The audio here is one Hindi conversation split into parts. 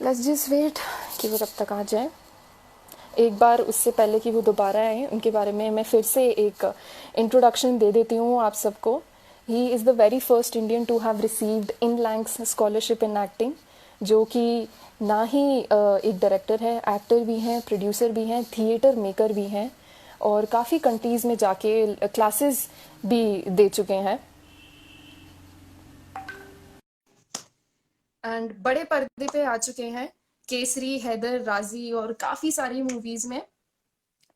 लेट्स जस्ट वेट कि वो तब तक आ जाए। एक बार उससे पहले कि वो दोबारा आए, उनके बारे में मैं फिर से एक इंट्रोडक्शन दे देती हूँ आप सबको। He is the very first Indian to have received Inlaks scholarship in acting, जो कि ना ही एक डायरेक्टर है, एक्टर भी हैं, प्रोड्यूसर भी हैं, थिएटर मेकर भी हैं, और काफ़ी कंट्रीज़ में जाके क्लासेस भी दे चुके हैं, एंड बड़े पर्दे पे आ चुके हैं केसरी, हैदर, राजी और काफ़ी सारी मूवीज़ में।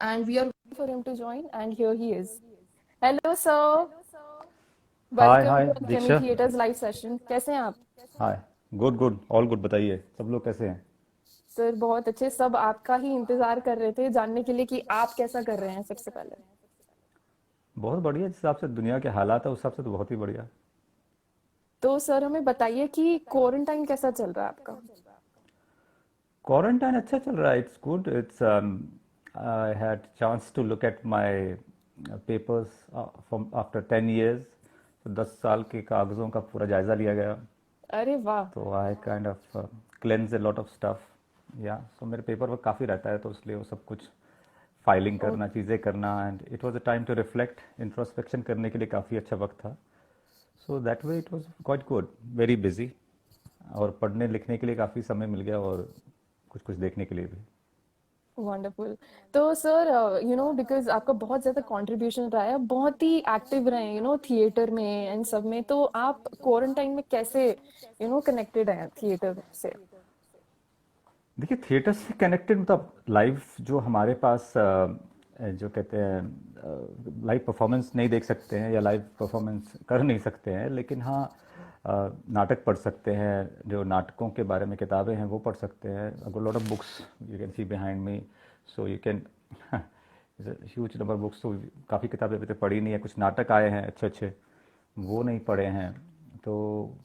And we are waiting for him to join, and here he is. Hello sir, hi welcome hi to जेमी दीक्षा। Theatres live session. कैसे हैं आप? Hi. Good good all good. बताइए सब लोग कैसे हैं? सर बहुत अच्छे, सब आपका ही इंतजार कर रहे थे जानने के लिए कि आप कैसा कर रहे हैं सबसे पहले। बहुत बढ़िया। जिस हिसाब से दुनिया के हालात है उस हिसाब से तो बहुत ही बढ़िया। तो सर हमें बताइए कि क्वारंटाइन कैसा चल रहा है आपका? क्वारंटाइन अच्छा चल रहा है। It's good. It's I had chance to look at my papers from after 10 years। तो 10 साल के कागज़ों का पूरा जायज़ा लिया गया। अरे वाह। तो I kind of cleanse a lot of stuff. या सो मेरे पेपर वर्क काफ़ी रहता है तो इसलिए वो सब कुछ फाइलिंग ओ, करना, चीज़ें करना, and it was a time to reflect, introspection करने के लिए काफ़ी अच्छा वक्त था। So that way it was quite good. Very busy. और पढ़ने लिखने के लिए काफ़ी समय मिल गया और कुछ कुछ देखने के लिए भी। वंडरफुल। तो सर बिकॉज आपका बहुत ज़्यादा कंट्रीब्यूशन रहा है, बहुत ही एक्टिव रहे हैं थिएटर में एंड सब में, तो आप क्वारंटाइन में कैसे कनेक्टेड हैं थिएटर से? देखिए, थिएटर से कनेक्टेड मतलब लाइव जो हमारे पास जो कहते हैं लाइव परफॉर्मेंस नहीं देख सकते हैं या लाइव परफॉर्मेंस कर नहीं सकते हैं, लेकिन हाँ नाटक पढ़ सकते हैं। जो नाटकों के बारे में किताबें हैं वो पढ़ सकते हैं। Lot of books you can see behind me. So you can huge number books. तो काफ़ी किताबें अभी तक पढ़ी नहीं है। कुछ नाटक आए हैं अच्छे अच्छे, वो नहीं पढ़े हैं। तो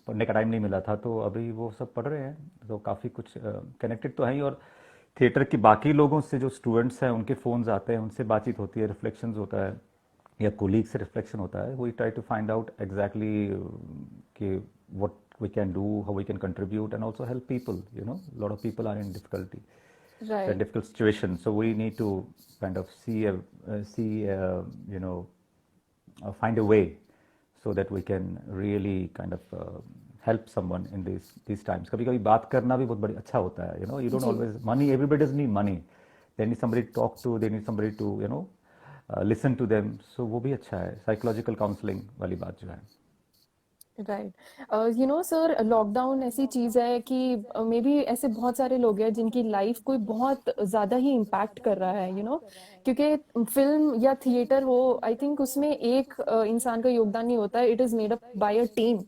पढ़ने का टाइम नहीं मिला था, तो अभी वो सब पढ़ रहे हैं। तो काफ़ी कुछ कनेक्टेड तो है ही। और थिएटर के बाकी लोगों से जो स्टूडेंट्स हैं उनके फ़ोन्स आते हैं, उनसे बातचीत होती है, रिफ्लेक्शंस होता है, या कोलीग से रिफ्लेक्शन होता है। We try to find out exactly कि what we can do, how we can contribute, and also help people. A lot of people are in difficulty, in right. difficult situations. So we need to kind of find a way so that we can really kind of help someone in these times. कभी कभी बात करना भी बहुत बड़ी अच्छा होता है। You don't ji. always money. Everybody doesn't need money. They need somebody to talk to. They need somebody to listen to them. So वो भी अच्छा है। साइकोलॉजिकल काउंसलिंग वाली बात जो है। राइट। सर लॉकडाउन ऐसी चीज़ है कि मे बी ऐसे बहुत सारे लोग हैं जिनकी लाइफ कोई बहुत ज़्यादा ही इम्पैक्ट कर रहा है, क्योंकि फिल्म या थिएटर हो, आई थिंक उसमें एक इंसान का योगदान नहीं होता है, it is made up by a team,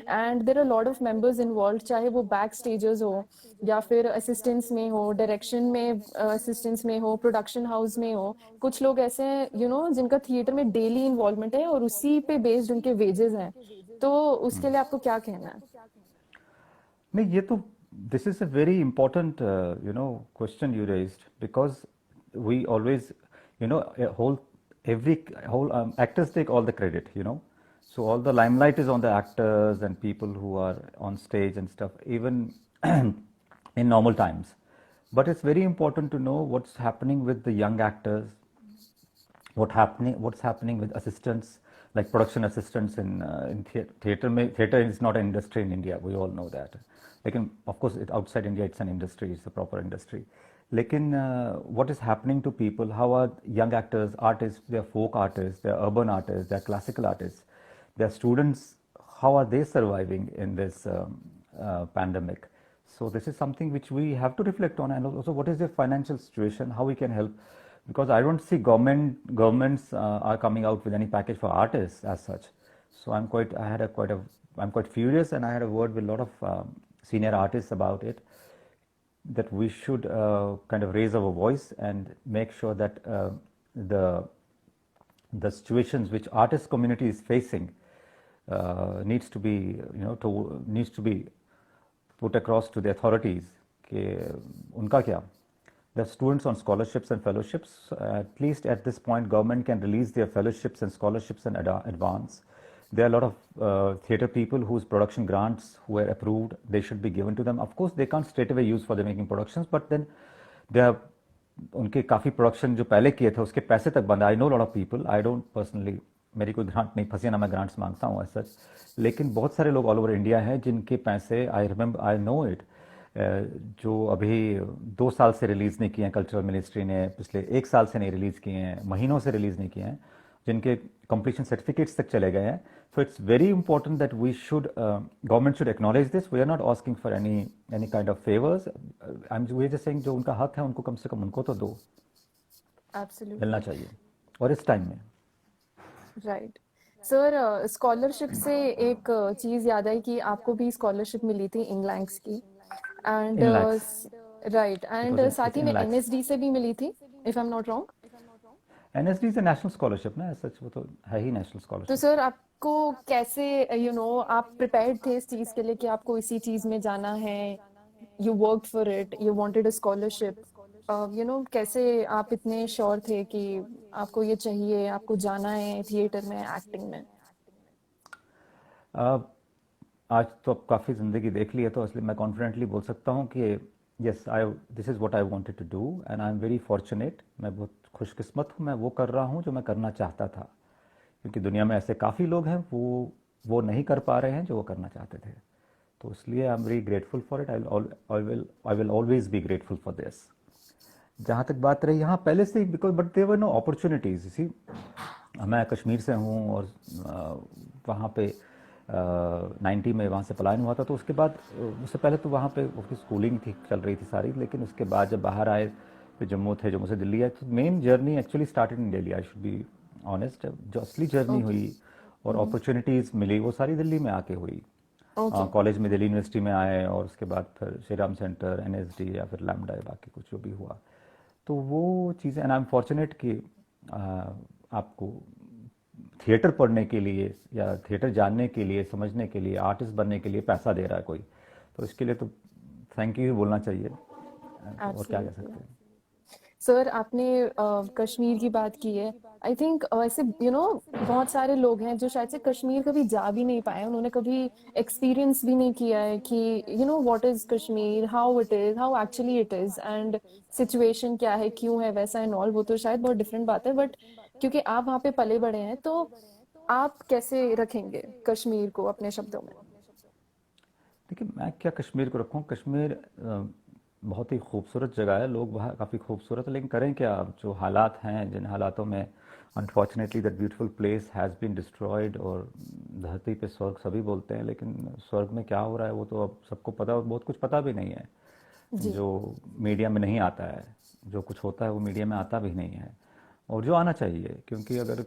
and there are lot of members involve, चाहे वो बैक स्टेजर्स हो या फिर असिस्टेंट्स में हो, डायरेक्शन में असिस्टेंट्स में हो, प्रोडक्शन हाउस में हो। कुछ लोग ऐसे हैं जिनका थिएटर में डेली इन्वॉल्वमेंट है और उसी पे बेस्ड उनके वेजेस हैं, तो उसके लिए आपको क्या कहना है? नहीं, ये तो this is a very important question you raised, because we always whole every whole actors take all the credit. So all the limelight is on the actors and people who are on stage and stuff, even in normal times. But it's very important to know what's happening with the young actors, what's happening with assistants, like production assistants in theater. Theater is not an industry in India, we all know that. Like, of course outside India it's an industry, it's a proper industry. Lekin what is happening to people? How are young actors, artists, they're folk artists, they're urban artists, they're classical artists, they're students, how are they surviving in this pandemic? So this is something which we have to reflect on. And also, what is their financial situation, how we can help, because I don't see governments are coming out with any package for artists as such. So I'm quite furious, and I had a word with a lot of senior artists about it, that we should kind of raise our voice and make sure that the the situations which artist community is facing needs to be put across to the authorities कि उनका क्या. The students on scholarships and fellowships, at least at this point, government can release their fellowships and scholarships in advance. there are a lot of theater people whose production grants who are approved, they should be given to them. Of course they can't straight away use for the making productions, but then they are, उनके काफ़ी प्रोडक्शन जो पहले किए थे उसके पैसे तक बंद। I know lot of people, I don't personally, मेरी कोई ग्रांट नहीं फंसी ना मैं ग्रांट्स मांगता हूँ सच, लेकिन बहुत सारे लोग ऑल ओवर इंडिया हैं जिनके पैसे, I remember, I know it, जो अभी 2 साल से रिलीज़ नहीं किए हैं, कल्चरल मिनिस्ट्री ने पिछले 1 साल से नहीं रिलीज़ किए हैं, महीनों से रिलीज़ नहीं किए हैं, जिनके कंप्लीशन सर्टिफिकेट्स तक चले गए हैं। So it's very important that we should, government should acknowledge this. We are not asking for any kind of favours, I am we just saying जो उनका हक है उनको कम से कम उनको तो दो, मिलना एब्सोल्युटली चाहिए और इस टाइम में। राइट। सर, स्कॉलरशिप से एक चीज याद आई कि आपको भी स्कॉलरशिप मिली थी इंग्लैंड्स की, and in lakhs, right, it and was साथ ही इन में लैक्स। एनएसडी से भी मिली थी, if I am not wrong. NSD is national scholarship ना, सच वो तो है ही नेशनल तो स्कॉलरशिप। सर आपको कैसे, आप प्रिपेयर्ड थे इस चीज के लिए कि आपको इसी चीज में जाना है, you work for it, you wanted a scholarship, कैसे आप इतने श्योर थे कि आपको ये चाहिए, आपको जाना है थिएटर में, एक्टिंग में? अब आज तो अब काफ़ी ज़िंदगी देख ली है, तो इसलिए मैं कॉन्फिडेंटली बोल सकता हूँ कि yes, I this is what I wanted to do and I am very fortunate. मैं बहुत खुशकिस्मत हूँ, मैं वो कर रहा हूँ जो मैं करना चाहता था, क्योंकि दुनिया में ऐसे काफ़ी लोग हैं वो नहीं कर पा रहे हैं जो वो करना चाहते थे। तो इसलिए I am very grateful for it, I will always be grateful for this. जहाँ तक बात रही यहाँ पहले से, because but there no opportunities, इसी, मैं कश्मीर से हूँ और वहाँ पे 90 में वहाँ से पलायन हुआ था, तो उसके बाद उससे पहले तो वहाँ पे उसकी स्कूलिंग थी, चल रही थी सारी, लेकिन उसके बाद जब बाहर आए, फिर जम्मू थे, जम्मू से दिल्ली आए, तो main journey actually started in Delhi, I should be honest. जो असली जर्नी ओके। हुई और अपॉर्चुनिटीज़ मिली वो सारी दिल्ली में आके हुई। ओके। कॉलेज में दिल्ली यूनिवर्सिटी में आए और उसके बाद फिर श्री राम सेंटर, एनएसडी या फिर लैम्डा, बाकी कुछ जो भी हुआ, तो वो चीज़ें, एंड आई एम फॉर्चुनेट कि आपको थिएटर पढ़ने के लिए या थिएटर जानने के लिए, समझने के लिए, आर्टिस्ट बनने के लिए पैसा दे रहा है कोई, तो इसके लिए तो थैंक यू ही बोलना चाहिए। तो और क्या कह एब्सोल्युटली। सकते हैं। सर, आपने कश्मीर की बात की है। आई थिंक ऐसे बहुत सारे लोग हैं जो शायद से कश्मीर कभी जा भी नहीं पाए, उन्होंने कभी एक्सपीरियंस भी नहीं किया है कि what is Kashmir, how it is, how actually it is, and situation क्या है, क्यों है वैसा एंड ऑल। वो तो शायद बहुत डिफरेंट बात है, बट क्योंकि आप वहाँ पे पले बड़े हैं, तो आप कैसे रखेंगे कश्मीर को अपने शब्दों में? देखिए, मैं क्या कश्मीर को रखूँ, कश्मीर बहुत ही खूबसूरत जगह है, लोग वहाँ काफ़ी खूबसूरत है, लेकिन करें क्या, अब जो हालात हैं, जिन हालातों में unfortunately that beautiful place has been destroyed, और धरती पे स्वर्ग सभी बोलते हैं, लेकिन स्वर्ग में क्या हो रहा है वो तो अब सबको पता, और बहुत कुछ पता भी नहीं है, जी। जो मीडिया में नहीं आता है, जो कुछ होता है वो मीडिया में आता भी नहीं है, और जो आना चाहिए, क्योंकि अगर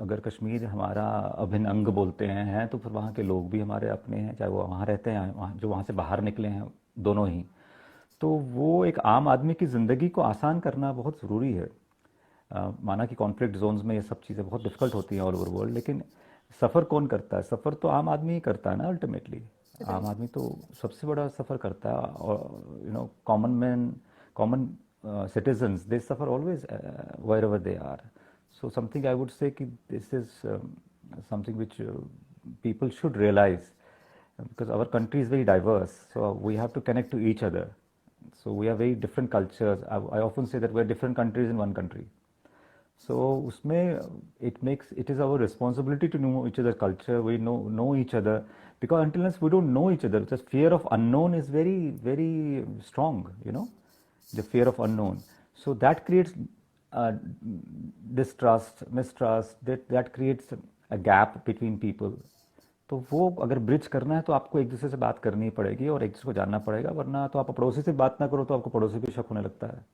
अगर कश्मीर हमारा अभिन्न अंग बोलते हैं तो फिर वहाँ के लोग भी हमारे अपने हैं, चाहे वो वहाँ रहते हैं, जो वहाँ से बाहर निकले हैं, दोनों ही। तो वो एक आम आदमी की ज़िंदगी को आसान करना बहुत ज़रूरी है। माना कि कॉन्फ्लिक्ट जोन्स में ये सब चीज़ें बहुत डिफ़िकल्ट होती हैं ऑल ओवर वर्ल्ड, लेकिन सफ़र कौन करता है? सफ़र तो आम आदमी ही करता है ना अल्टीमेटली। आम राइट। आदमी तो सबसे बड़ा सफ़र करता है, और common man, common citizens, they suffer always wherever they are. So something I would say कि this is something which people should realize, because our country is very diverse, so we have to connect to each other. So we are very different cultures. I often say that we are different countries in one country. So उसमें it is our responsibility to know each other culture. We know each other, because until unless we don't know each other, the fear of unknown is very very strong. The fear of unknown. So that creates distrust, mistrust. That creates a gap between people. तो वो अगर ब्रिज करना है तो आपको एक दूसरे से बात करनी ही पड़ेगी और एक दूसरे को जानना पड़ेगा, वरना तो आप पड़ोसी से बात ना करो तो आपको पड़ोसी पे शक होने लगता है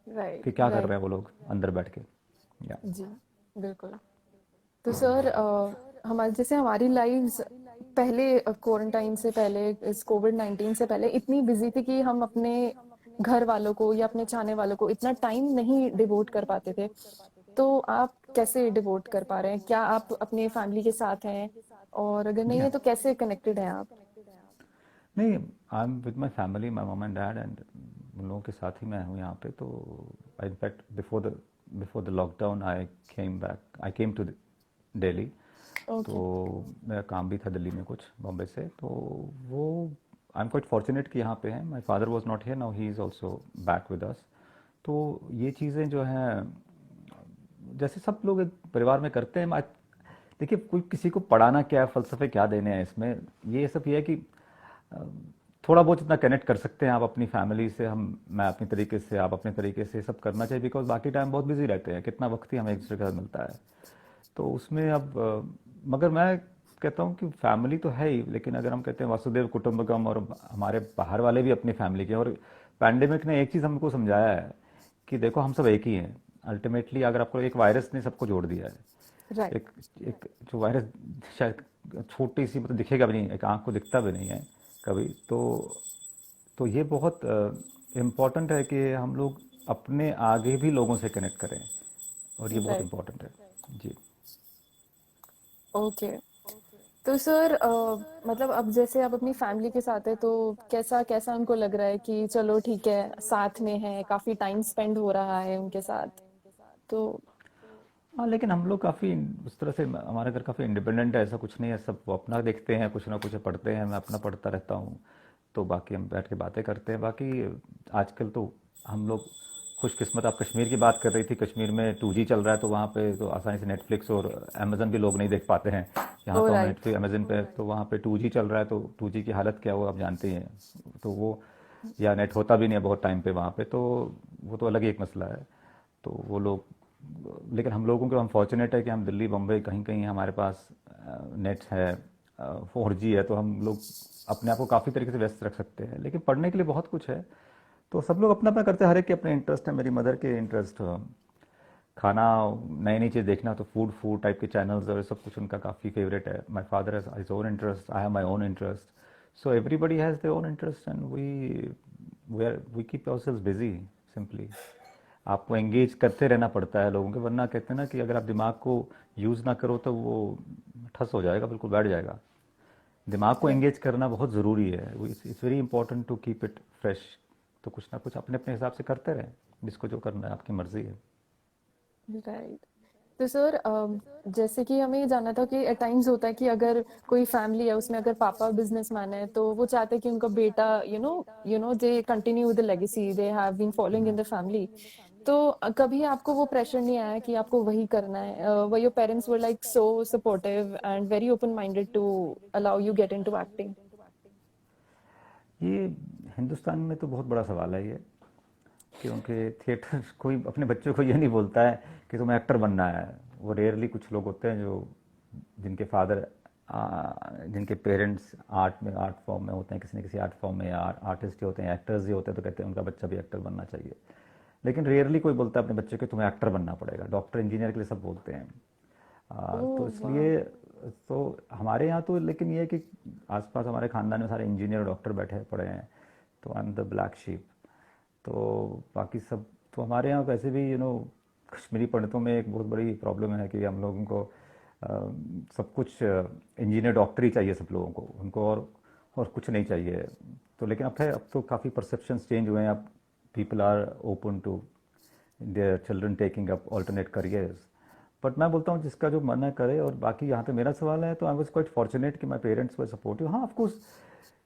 राइट। कि क्या कर राइट। रहे हैं वो लोग अंदर बैठ के। या जी, बिल्कुल। तो सर, हमारे जैसे हमारी लाइव्स पहले, क्वारंटाइन से पहले, इस कोविड-19 से पहले इतनी बिजी थी कि हम अपने घर वालों को या अपने चाहने वालों को इतना टाइम नहीं डिवोट कर पाते थे। तो आप कैसे डिवोट कर पा रहे हैं? क्या आप अपने फैमिली के साथ हैं, और अगर जी नहीं है हाँ, तो कैसे कनेक्टेड हैं आप? नहीं, I am with my family, my mum and dad, and उन लोगों के साथ ही मैं हूँ यहाँ पे। तो in fact before the before the lockdown I came to Delhi. तो ओके। मेरा काम भी था दिल्ली में कुछ, बॉम्बे से। तो वो आई एम क्वाइट फॉर्चुनेट कि यहाँ पे हैं। My father was not here, now he is also back with us. तो ये चीज़ें जो हैं, जैसे सब लोग एक परिवार में करते हैं। देखिए, कोई किसी को पढ़ाना क्या है, फलसफे क्या देने हैं इसमें। ये सब ये है कि अ, थोड़ा बहुत इतना कनेक्ट कर सकते हैं आप अपनी फैमिली से, मैं अपनी तरीके से, आप अपने तरीके से, सब करना चाहिए। बिकॉज बाकी टाइम बहुत बिजी रहते हैं, कितना वक्त ही हमें एक दूसरे के साथ मिलता है। तो उसमें अब मगर मैं कहता हूँ कि फैमिली तो है ही, लेकिन अगर हम कहते हैं वासुदेव कुटुंबकम, और हमारे बाहर वाले भी अपनी फैमिली के। और पैंडेमिक ने एक चीज़ हमको समझाया है कि देखो, हम सब एक ही हैं अल्टीमेटली। अगर आपको एक वायरस ने सबको जोड़ दिया है। राइट। एक एक जो वायरस शायद छोटी सी, मतलब दिखेगा भी नहीं, एक आंख को दिखता भी नहीं है कभी। तो ये बहुत इम्पोर्टेंट है कि हम लोग अपने आगे भी लोगों से कनेक्ट करें, और ये बहुत राइट। इम्पोर्टेंट है। जी। ओके। तो सर मतलब अब जैसे आप अपनी फैमिली के साथ है तो कैसा कैसा उनको लग रहा है कि चलो ठीक है साथ में है, काफी टाइम स्पेंड हो रहा है उनके साथ, तो। हाँ, लेकिन हम लोग काफ़ी उस तरह से, हमारा घर काफ़ी इंडिपेंडेंट है, ऐसा कुछ नहीं है। सब वो अपना देखते हैं, कुछ ना कुछ पढ़ते हैं, मैं अपना पढ़ता रहता हूँ। तो बाकी हम बैठ के बातें करते हैं। बाकी आजकल तो हम लोग खुशकिस्मत। आप कश्मीर की बात कर रही थी, कश्मीर में 2G चल रहा है, तो वहाँ पे तो आसानी से नेटफ्लिक्स और अमेजन भी लोग नहीं देख पाते हैं। यहाँ ओ तो हम राइट। नेटफ्लिक्स अमेजन पे, तो वहाँ पे 2G चल रहा है, तो 2G की हालत क्या है वो आप जानते ही हैं। तो वो, या नेट होता भी नहीं है बहुत टाइम पे वहाँ पे, तो वो तो अलग ही एक मसला है। तो वो लोग, लेकिन हम लोगों को, हम फॉर्चुनेट है कि हम दिल्ली बम्बई कहीं कहीं हमारे पास नेट है, 4G है, तो हम लोग अपने आप को काफ़ी तरीके से व्यस्त रख सकते हैं। लेकिन पढ़ने के लिए बहुत कुछ है। तो सब लोग अपना अपना करते हैं, हर एक के अपने इंटरेस्ट है। मेरी मदर के इंटरेस्ट खाना, नई नई चीज़ देखना, तो फूड फूड टाइप के चैनल्स और सब कुछ उनका काफ़ी फेवरेट है। My father has his own interest, I have my own interest. So everybody has their own interest, and we keep ourselves busy simply. आपको एंगेज करते रहना पड़ता है लोगों के, वरना कहते हैं ना कि अगर आप दिमाग को यूज़ ना करो तो वो ठस हो जाएगा, बिल्कुल बैठ जाएगा। दिमाग को राइट। एंगेज करना बहुत ज़रूरी है। It's very important to keep it fresh. तो कुछ ना कुछ अपने अपने हिसाब से करते रहें, जिसको जो करना है, आपकी मर्ज़ी है। राइट। तो सर जैसे कि हमें ये जानना था कि एट टाइम्स होता है कि अगर कोई फैमिली है उसमें अगर पापा बिजनेसमैन है तो वो चाहते हैं कि उनका बेटा they continue the legacy they have been following in the family. तो कभी आपको वो प्रेशर नहीं आया कि आपको वही करना है, were your parents were like so supportive and very open minded to allow you get into acting? ये हिंदुस्तान में तो बहुत बड़ा सवाल है ये, क्योंकि थिएटर कोई अपने बच्चों को ये नहीं बोलता है कि तुम्हें एक्टर बनना है। वो रेयरली कुछ लोग होते हैं जो, जिनके फादर, जिनके पेरेंट्स आर्ट फॉर्म में होते हैं, किसी न किसी आर्ट फॉर्म में, या आर्टिस्ट ही होते हैं, एक्टर्स ही होते हैं, तो कहते हैं उनका बच्चा भी एक्टर बनना चाहिए। लेकिन रेयरली कोई बोलता है अपने बच्चे को तुम्हें एक्टर बनना पड़ेगा। डॉक्टर इंजीनियर के लिए सब बोलते हैं। तो ओह वाह। इसलिए, तो हमारे यहाँ तो, लेकिन ये है कि आसपास हमारे खानदान में सारे इंजीनियर और डॉक्टर बैठे पड़े हैं, तो I am the black sheep. तो बाकी सब, तो हमारे यहाँ वैसे भी कश्मीरी पंडितों में एक बहुत बड़ी प्रॉब्लम है कि हम लोगों को अ, सब कुछ इंजीनियर डॉक्टर ही चाहिए सब लोगों को, उनको और कुछ नहीं चाहिए। तो लेकिन अब तो काफ़ी परसेप्शंस चेंज हुए हैं। अब people are open to their children taking up alternate careers. But मैं बोलता हूँ जिसका जो मन है करे। और बाकी यहाँ पे मेरा सवाल है, तो आई वॉज क्वाइट फॉर्चुनेट कि माई पेरेंट्स वर सपोर्टिव। हाँ, ऑफ कोर्स।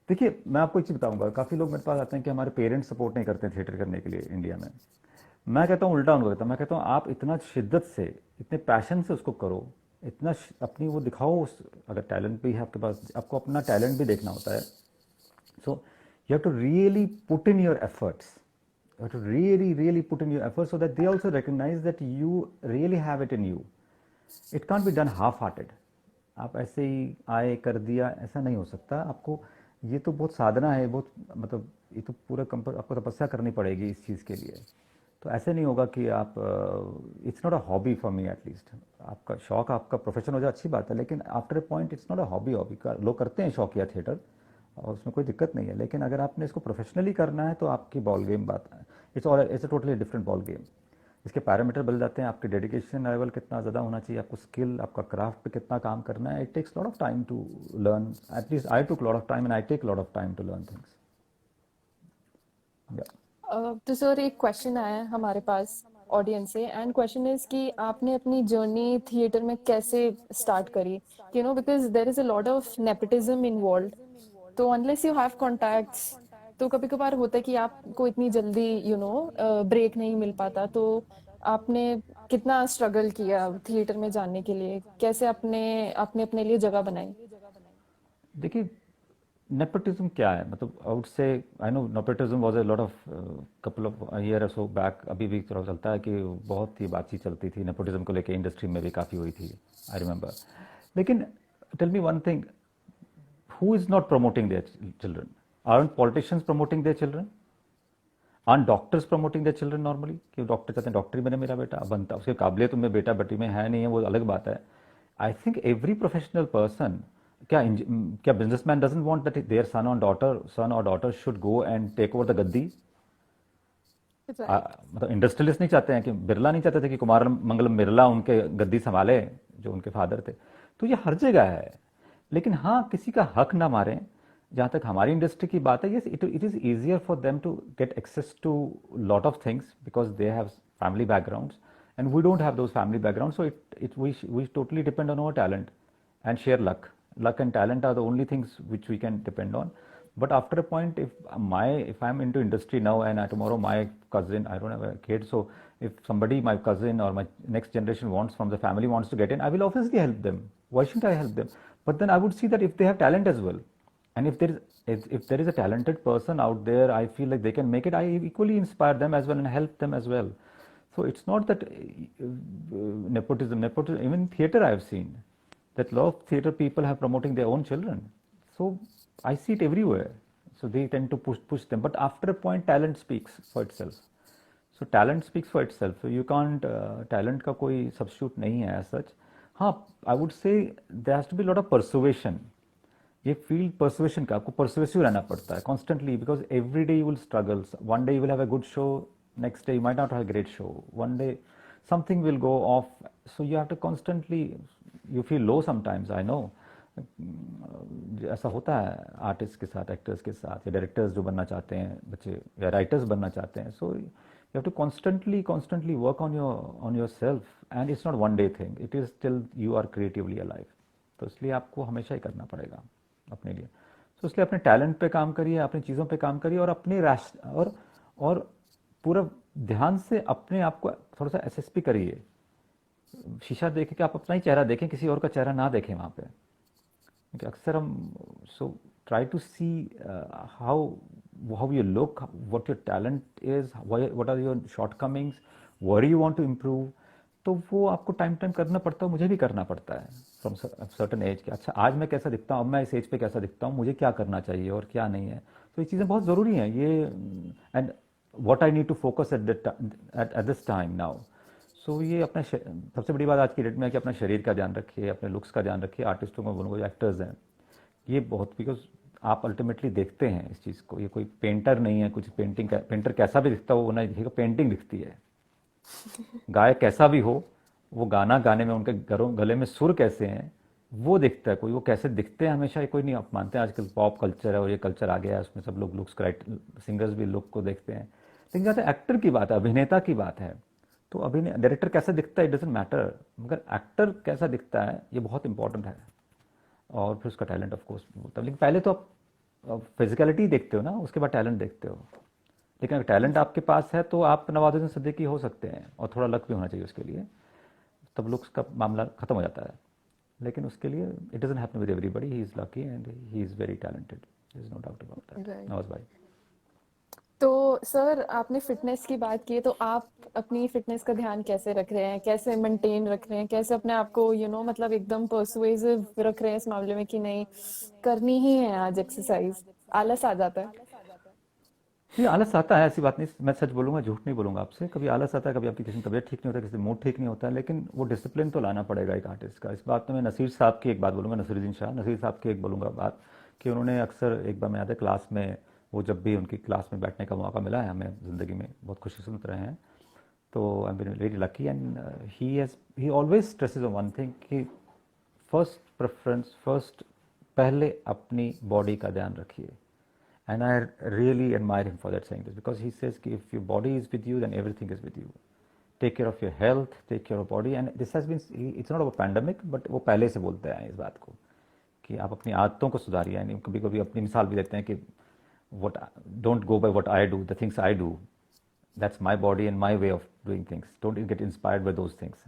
देखिए, मैं आपको एक चीज़ बताऊंगा, काफ़ी लोग मेरे पास आते हैं कि हमारे पेरेंट्स सपोर्ट नहीं करते थिएटर करने के लिए इंडिया में। मैं कहता हूँ उल्टा उनको कहता हूँ, मैं कहता हूँ आप इतना शिद्दत से, इतने पैशन से उसको करो, अपनी वो दिखाओ। अगर टैलेंट भी है आपके पास, आपको अपना टैलेंट भी देखना होता है। So you have to really put in your efforts, you have to really really put in your effort, so that they also recognize that you really have it in you. It can't be done half hearted. आप ऐसे ही आए कर दिया, ऐसा नहीं हो सकता। आपको, ये तो बहुत साधना है, बहुत, मतलब ये तो पूरा आपको तपस्या करनी पड़ेगी इस चीज़ के लिए। तो ऐसे नहीं होगा कि आप, it's not a hobby for me at least. आपका शौक आपका प्रोफेशन हो जाए अच्छी बात है, लेकिन after a point it's not a hobby. Hobby का लोग करते हैं शौकिया थिएटर, और उसमें कोई दिक्कत नहीं है। लेकिन अगर आपने इसको प्रोफेशनली करना है तो आपकी बॉल गेम बात है। It's a totally different ball game. इसके पैरामीटर बदल जाते हैं। आपके डेडिकेशन लेवल कितना ज़्यादा होना चाहिए, आपको स्किल, आपका क्राफ्ट पे कितना काम करना है। It takes lot of time to learn. At least I took lot of time, and I take lot of time to learn things. तो सर एक क्वेश्चन आया है हमारे पास ऑडियंस से, एंड क्वेश्चन इज कि आपने अपनी जर्नी थिएटर में कैसे स्टार्ट करी, you know, because there is a lot of nepotism involve. तो अनलेस यू हैव कॉन्टैक्ट्स, तो कभी कभार होता है कि आपको इतनी जल्दी यू नो ब्रेक नहीं मिल पाता। तो आपने कितना स्ट्रगल किया थिएटर में जाने के लिए, कैसे आपने आपने अपने लिए जगह बनाई? देखिए, नेपोटिज्म क्या है, मतलब I would say, I know nepotism was a lot of couple of year so back, अभी भी थोड़ा चलता है कि बहुत ही बातचीत चलती थी नेपोटिज्म को लेके, इंडस्ट्री में भी काफ़ी हुई थी, आई रिमेंबर। लेकिन tell me one thing, who is not promoting their children? Aren't politicians promoting their children? Aren't doctors promoting their children normally? कि डॉक्टर चाहते हैं डॉक्टर ही बने मेरा बेटा, अब बनता, उसके काबिलियत उनमें बेटा बेटी में है नहीं है, वो अलग बात है। I think every professional person, क्या businessman doesn't want that there son और daughter should go and take over the गद्दी? राइट। मतलब इंडस्ट्रियलिस्ट नहीं चाहते हैं कि, बिरला नहीं चाहते थे कि कुमार मंगलम बिरला उनके गद्दी संभाले, जो उनके फादर थे। तो ये हर जगह है। लेकिन हाँ, किसी का हक ना मारें। जहाँ तक हमारी इंडस्ट्री की बात है, yes, it is easier for them to get access to lot of things because they have family backgrounds and we don't have those family background, so it we totally depend on our talent and sheer luck. Luck and talent are the only things which we can depend on. But after a point, if I'm into industry now and tomorrow my cousin, I don't have a kid, so if somebody, my cousin or my next generation wants from the family wants to get in, I will obviously help them. Why shouldn't I help them? But then I would see that if they have talent as well, and if there is a talented person out there, I feel like they can make it, I equally inspire them as well and help them as well. So it's not that nepotism, even theater I have seen that a lot of theater people have promoting their own children. So I see it everywhere. So they tend to push them. But after a point, talent speaks for itself. So talent speaks for itself. So you can't, talent का कोई substitute नहीं है as such. हाँ, I would say there has to be a lot of persuasion. ये फील्ड परसुएशन का, आपको परसुएसिव रहना पड़ता है constantly, because every day you will struggle, one day you will have a good show, next day you might not have a great show, one day something will go off, so you have to constantly, you feel low sometimes, I know, ऐसा होता है आर्टिस्ट के साथ, एक्टर्स के साथ, या डायरेक्टर्स जो बनना चाहते हैं बच्चे, या राइटर्स बनना चाहते हैं, so you have to constantly work on your self, and it's not one day thing, it is till you are creatively alive. तो इसलिए आपको हमेशा ही करना पड़ेगा अपने लिए। तो इसलिए अपने टैलेंट पे काम करिए, अपनी चीज़ों पे काम करिए, और अपने और पूरा ध्यान से अपने आप को थोड़ा सा एसेस भी करिए। शीशा देखें कि आप अपना ही चेहरा देखें, किसी और का चेहरा ना देखें वहाँ पे, क्योंकि अक्सर हम, so try to see how you look, what your talent is, what are your shortcomings, where you want to improve. तो वो आपको टाइम टाइम करना पड़ता है, मुझे भी करना पड़ता है फ्रॉम सर्टन एज के, अच्छा आज मैं कैसा दिखता हूँ, अब मैं इस एज पे कैसा दिखता हूँ, मुझे क्या करना चाहिए और क्या नहीं है। तो ये चीज़ें बहुत ज़रूरी हैं ये, and what I need to focus at this time now. So ये अपना सबसे बड़ी बात आज की डेट में है कि अपना शरीर का ध्यान रखिए, अपने लुक्स का ध्यान रखिए। आर्टिस्टों को बोलूँगा, जो एक्टर्स हैं, ये बहुत, बिकॉज आप अल्टीमेटली देखते हैं इस चीज़ को, ये कोई पेंटर नहीं है, कुछ पेंटर कैसा भी दिखता हो वो नहीं दिखेगा, पेंटिंग दिखती है। गायक कैसा भी हो, वो गाना गाने में उनके गले में सुर कैसे हैं वो दिखता है, कोई वो कैसे दिखते हैं हमेशा ये कोई नहीं। आप मानते हैं आजकल पॉप कल्चर है और ये कल्चर आ गया है, उसमें सब लोग लुक्स, सिंगर्स भी लुक को देखते हैं, लेकिन जहाँ तक एक्टर की बात है, अभिनेता की बात है, तो अभिनय, डायरेक्टर कैसा दिखता है इट डजेंट मैटर, मगर एक्टर कैसा दिखता है ये बहुत इंपॉर्टेंट है। और फिर उसका टैलेंट ऑफ कोर्स होता है, लेकिन पहले तो आप फिजिकलिटी देखते हो ना, उसके बाद टैलेंट देखते हो। लेकिन अगर टैलेंट आपके पास है तो आप नवाजुद्दीन सिद्दीकी हो सकते हैं, और थोड़ा लक भी होना चाहिए उसके लिए, तब लुक्स का मामला खत्म हो जाता है। लेकिन उसके लिए it doesn't happen with everybody, he is lucky and he is very talented, there is no doubt about that. Right. Nawaz bhai. तो सर, आपने फिटनेस की बात की है, तो आप अपनी फिटनेस का ध्यान कैसे रख रहे हैं, कैसे मेंटेन रख रहे हैं, कैसे अपने आप को यू नो मतलब एकदम परसुएसिव रख रहे हैं इस मामले में कि नहीं करनी ही है आज एक्सरसाइज? आलस आ जाता है? नहीं, आलस आता है, ऐसी बात नहीं, मैं सच बोलूँगा, झूठ नहीं बोलूँगा आपसे, कभी आलस आता है, कभी आपकी किसी की तबीयत ठीक नहीं होता, किसी मूड ठीक नहीं होता है, लेकिन वो डिसिप्लिन तो लाना पड़ेगा एक आर्टिस्ट का। इस बात में मैं नसीर साहब की एक बात बोलूँगा, नसीरुद्दीन शाह, नसीर साहब की एक बोलूँगा बात, कि उन्होंने अक्सर, एक बार मैं याद है क्लास में, वो जब भी उनकी क्लास में बैठने का मौका मिला है हमें ज़िंदगी में, बहुत खुशकिस्मत रहे हैं, तो आई am very lucky, and he always stresses on one thing कि फर्स्ट प्रेफरेंस, फर्स्ट, पहले अपनी बॉडी का ध्यान रखिए। And I really admire him for that saying this, because he says कि if your body is with you then everything is with you. Take care of your health, take care of body, and this has been, it's not about pandemic, but वो पहले से बोलते हैं इस बात को कि आप अपनी आदतों को सुधारिए। यानी कभी कभी अपनी मिसाल भी देते हैं कि what don't go by what I do, the things I do, that's my body and my way of doing things. Don't get inspired by those things.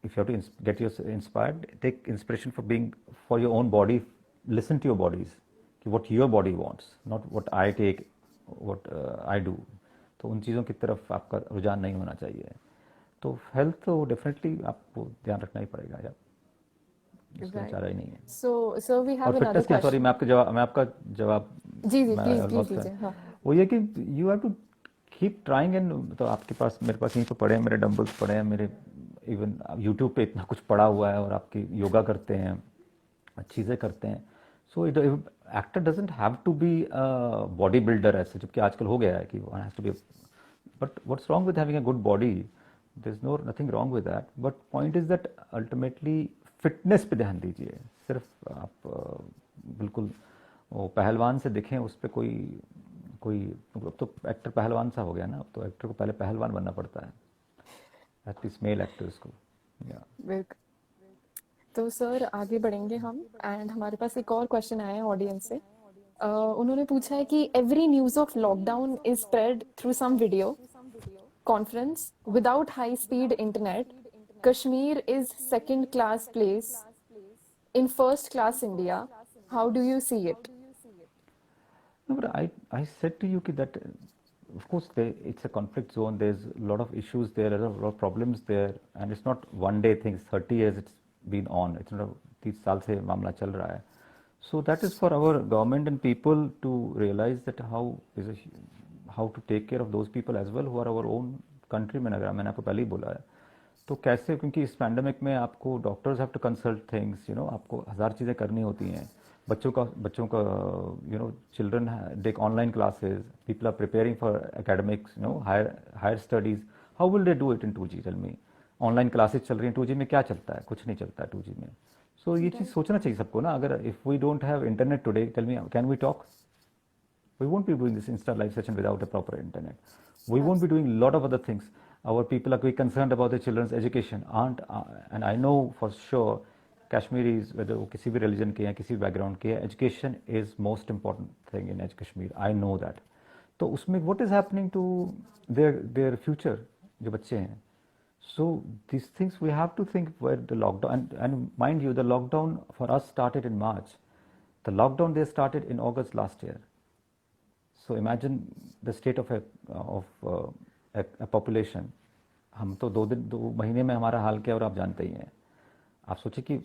If you have to get yourself inspired, take inspiration for being for your own body. Listen to your bodies, what your body wants, not what I take, what I do. तो उन चीज़ों की तरफ आपका रुझान नहीं होना चाहिए। तो हेल्थ तो डेफिनेटली आपको ध्यान रखना ही पड़ेगा यार, इसका Right. चारा ही नहीं है। So we और have another फिटनेस क्या, सॉरी question. मैं आपका जवाब जी जी, मैं प्लीज प्लीज लॉस्ट कर, कीजिए। हाँ। वो ये कि you have to keep trying. And तो आपके पास, मेरे पास यहीं पर पड़े हैं, मेरे डंबल्स पड़े हैं, मेरे इवन यूट्यूब पे इतना कुछ पड़ा हुआ है, और आपकी योगा करते हैं, चीज़ें करते हैं। So actor doesn't have to be body builder ऐसे, जबकि आजकल हो गया है कि one has to be, but what's wrong with having a good body, there is no nothing wrong with that, but point is that ultimately fitness पे ध्यान दीजिए। सिर्फ आप बिल्कुल वो पहलवान से दिखें, उस पर कोई कोई अब तो एक्टर पहलवान सा हो गया ना, अब तो एक्टर को पहले पहलवान बनना पड़ता है, एटलीस्ट मेल एक्टर्स को। या बिल्कुल। तो सर आगे बढ़ेंगे हम, एंड हमारे पास एक और क्वेश्चन आया है ऑडियंस से। उन्होंने पूछा है कि every news of lockdown is spread through some video conference without high speed internet. Kashmir is second class place in first class India. How do you see it? No, but I said to you that of course it's a conflict zone. There's a lot of issues there, a lot of problems there, and it's not one day things. 30 years it's been on. It's not 30 साल से मामला चल रहा है. So that is for our government and people to realize that how to take care of those people as well who are our own countrymen. अगर मैंने आपको पहले ही बोला है, तो कैसे, क्योंकि इस पैंडमिक में आपको doctors have to consult things, आपको हजार चीज़ें करनी होती हैं। बच्चों का children take online classes, people are preparing for academics, higher studies. How will they do it in 2G? Tell me. Online classes चल रही हैं 2G में, क्या चलता है? कुछ नहीं चलता है 2G में। सो ये चीज़ सोचना चाहिए सबको ना। अगर if we don't have internet today, tell me, can we talk? We won't be doing this Insta live session without a proper internet. We won't be doing a lot of other things. Our people are very concerned about their children's education. And I know for sure, Kashmiris, whether वो किसी भी religion के हैं, किसी भी background के हैं, education is most important thing in Kashmir. I know that. तो उसमें what is happening to their future, जो बच्चे हैं? So these things we have to think where the lockdown, and mind you, the lockdown for us started in March. The lockdown they started in August last year. So imagine the state of a population. हम तो 2 महीने में हमारा हाल क्या, और आप जानते ही हैं। आप सोचिए कि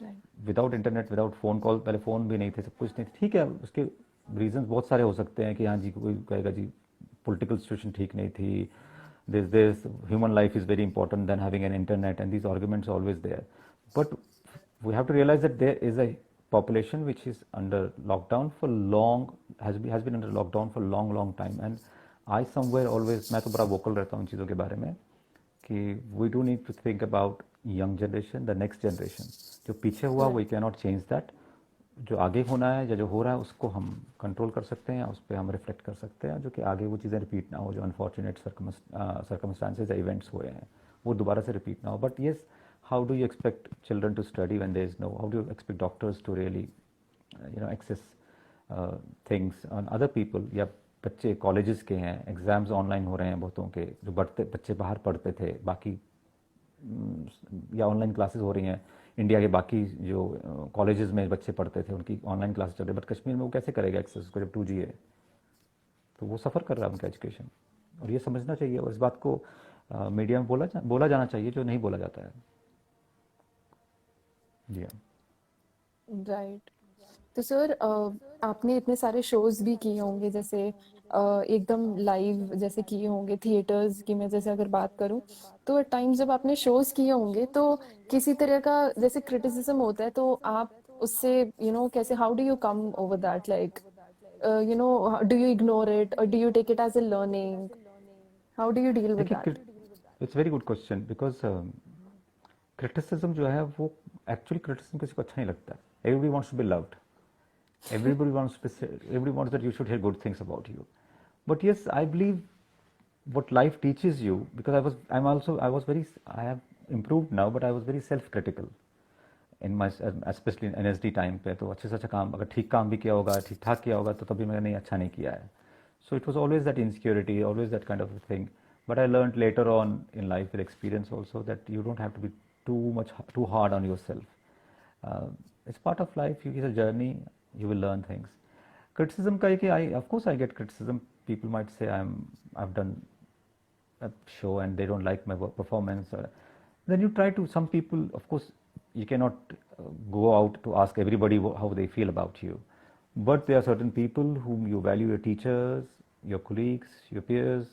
without internet, without phone call, पहले फ़ोन भी नहीं थे, सब कुछ नहीं, ठीक है, उसके रीजंस बहुत सारे हो सकते हैं कि हाँ जी, कोई कहेगा जी पॉलिटिकल सिचुएशन ठीक नहीं थी, this human life is very important than having an internet, and these arguments are always there. But we have to realize that there is a population which is under lockdown for has been under lockdown for long time, and I somewhere always, मैं तो बड़ा vocal रहता हूँ इन चीज़ों के बारे में कि we do need to think about young generation, the next generation. जो पीछे हुआ we cannot change that. जो आगे होना है या जो हो रहा है उसको हम कंट्रोल कर सकते हैं, उस पर हम रिफ्लेक्ट कर सकते हैं, जो कि आगे वो चीज़ें रिपीट ना हो, जो अनफॉर्चुनेट सर्कमस्टांसेस या इवेंट्स हुए हैं वो दोबारा से रिपीट ना हो। But yes, how do you expect children to study when there is no, how do you expect doctors to really access things on other people? या बच्चे कॉलेजेस के हैं, एग्जाम्स ऑनलाइन हो रहे हैं बहुतों के, जो बच्चे बाहर पढ़ते थे बाकी, या ऑनलाइन क्लासेस हो रही हैं। इंडिया के बाकी जो कॉलेजेस में बच्चे पढ़ते थे उनकी ऑनलाइन क्लासेस चल रही है, बट कश्मीर में वो कैसे करेगा एक्सेस उसको जब 2G है? तो वो सफ़र कर रहा है उनका एजुकेशन, और ये समझना चाहिए, और इस बात को मीडिया में बोला जाना चाहिए, जो नहीं बोला जाता है। जी हाँ। राइट। तो सर आपने इतने सारे शोज भी किए होंगे, जैसे एकदम लाइव जैसे किए होंगे, थिएटर्स की मैं जैसे अगर बात करूं, तो एट टाइम्स जब आपने शोज किए होंगे तो किसी तरह का जैसे क्रिटिसिज्म होता है, तो आप उससे कैसे, how do you come over that, like do you ignore it और do you take it as a learning? How do you deal with देखिए, that? It's very good question, because criticism जो है वो एक्चुअली क्रिटिसिज्म किसी को अच्छा नहीं लगता। Everybody wants to be loved, everybody wants that you should hear good things about you. But yes, I believe what life teaches you, because I was very, I have improved now, but I was very self critical in my specially NSD time पे। तो अच्छे से अच्छा काम, अगर ठीक काम भी किया होगा, ठीक ठाक किया होगा, तो तभी मैंने नहीं, अच्छा नहीं किया है। So it was always that insecurity, always that kind of thing. But I learn later on in life with experience also that you don't have to be too hard on your self. It's part of life, is a journey, you will learn things. Criticism का है कि I of course I get criticism, people might say I have done a show and they don't like my performance, then you try to, some people of course you cannot go out to ask everybody how they feel about you, but there are certain people whom you value, your teachers, your colleagues, your peers,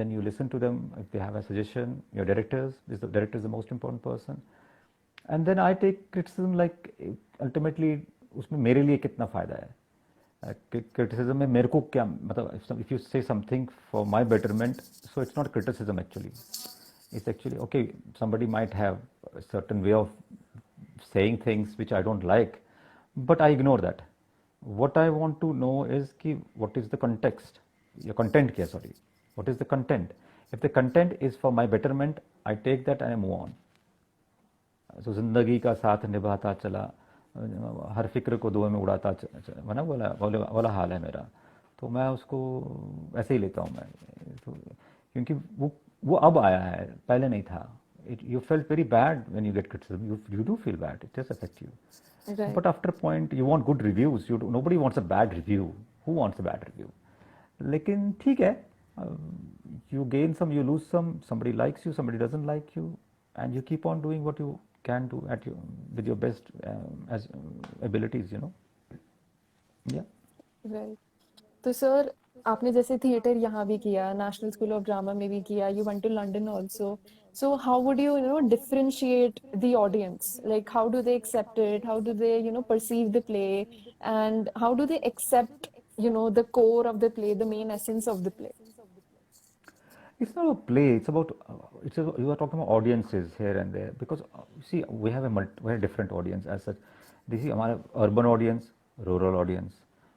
then you listen to them if they have a suggestion, your directors, the director is the most important person, and then I take criticism like ultimately उसमें मेरे लिए कितना फ़ायदा है। क्रिटिसिज्म में मेरे को क्या मतलब, इफ यू से something for my betterment, so it's not criticism actually, it's actually okay, somebody might have a certain way of saying things which I don't like, but I ignore that. What I want to know is कि what is the context, your content क्या, sorry, what is the content. If the content is for my betterment, I take that and I move on. So जिंदगी का साथ निभाता चला, हर फिक्र को दुआ में उड़ाता ना, वाला हाल है मेरा। तो मैं उसको ऐसे ही लेता हूँ मैं, तो क्योंकि वो अब आया है, पहले नहीं था। You felt very bad when you get criticism. You do feel bad. It does affect you. Right. But after a point, you want good reviews. Nobody wants a bad review. Who wants a bad review? लेकिन ठीक है, you gain some, you lose some. Somebody likes you, somebody doesn't like you, and you keep on doing what you can do with your best as abilities. Yeah. Right. तो सर, आपने जैसे थिएटर यहाँ भी किया, नेशनल स्कूल ऑफ ड्रामा में भी किया, you went to London also. So how would you differentiate the audience? Like, how do they accept it? How do they, perceive the play? And how do they accept, the core of the play, the main essence of the play? It's not a play. It's about you are talking about audiences here and there, because see, we have very different audience as such. This is our urban audience, rural audience.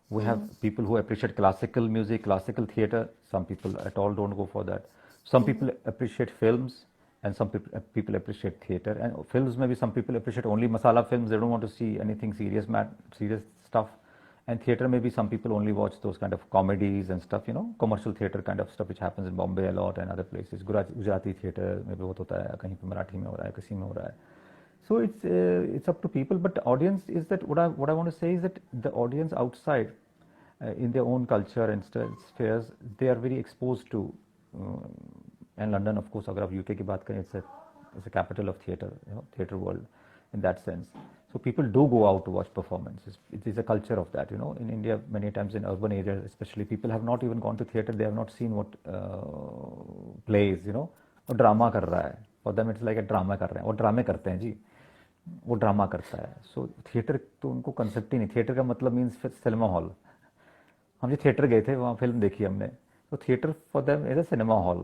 We have people who appreciate classical music, classical theater. Some people at all don't go for that. Some people appreciate films, and some people appreciate theater. And films, maybe some people appreciate only masala films. They don't want to see anything serious stuff. And theater, maybe some people only watch those kind of comedies and stuff, commercial theater kind of stuff, which happens in Bombay a lot and other places. Gujarati theater, maybe वो होता है, कहीं पे मराठी में हो रहा है, किसी में हो रहा है. So it's up to people, but the audience is that, what I want to say is that the audience outside, in their own culture and spheres, they are very exposed to, and London, of course, अगर आप UK की बात करें, it's a capital of theater, theater world in that sense. So people do go out to watch performances. It is a culture of that, In India, many times in urban areas, especially, people have not even gone to theater. They have not seen what plays, और ड्रामा कर रहा है. For them, it's like a drama कर रहे हैं. और ड्रामे करते हैं जी, वो ड्रामा करता है. So थिएटर तो उनको कंसेप्ट ही नहीं. थिएटर का मतलब मीन्स सिनेमा हॉल. हम जो थिएटर गए थे, वहाँ फिल्म देखी हमने, तो theatre for them is a cinema hall.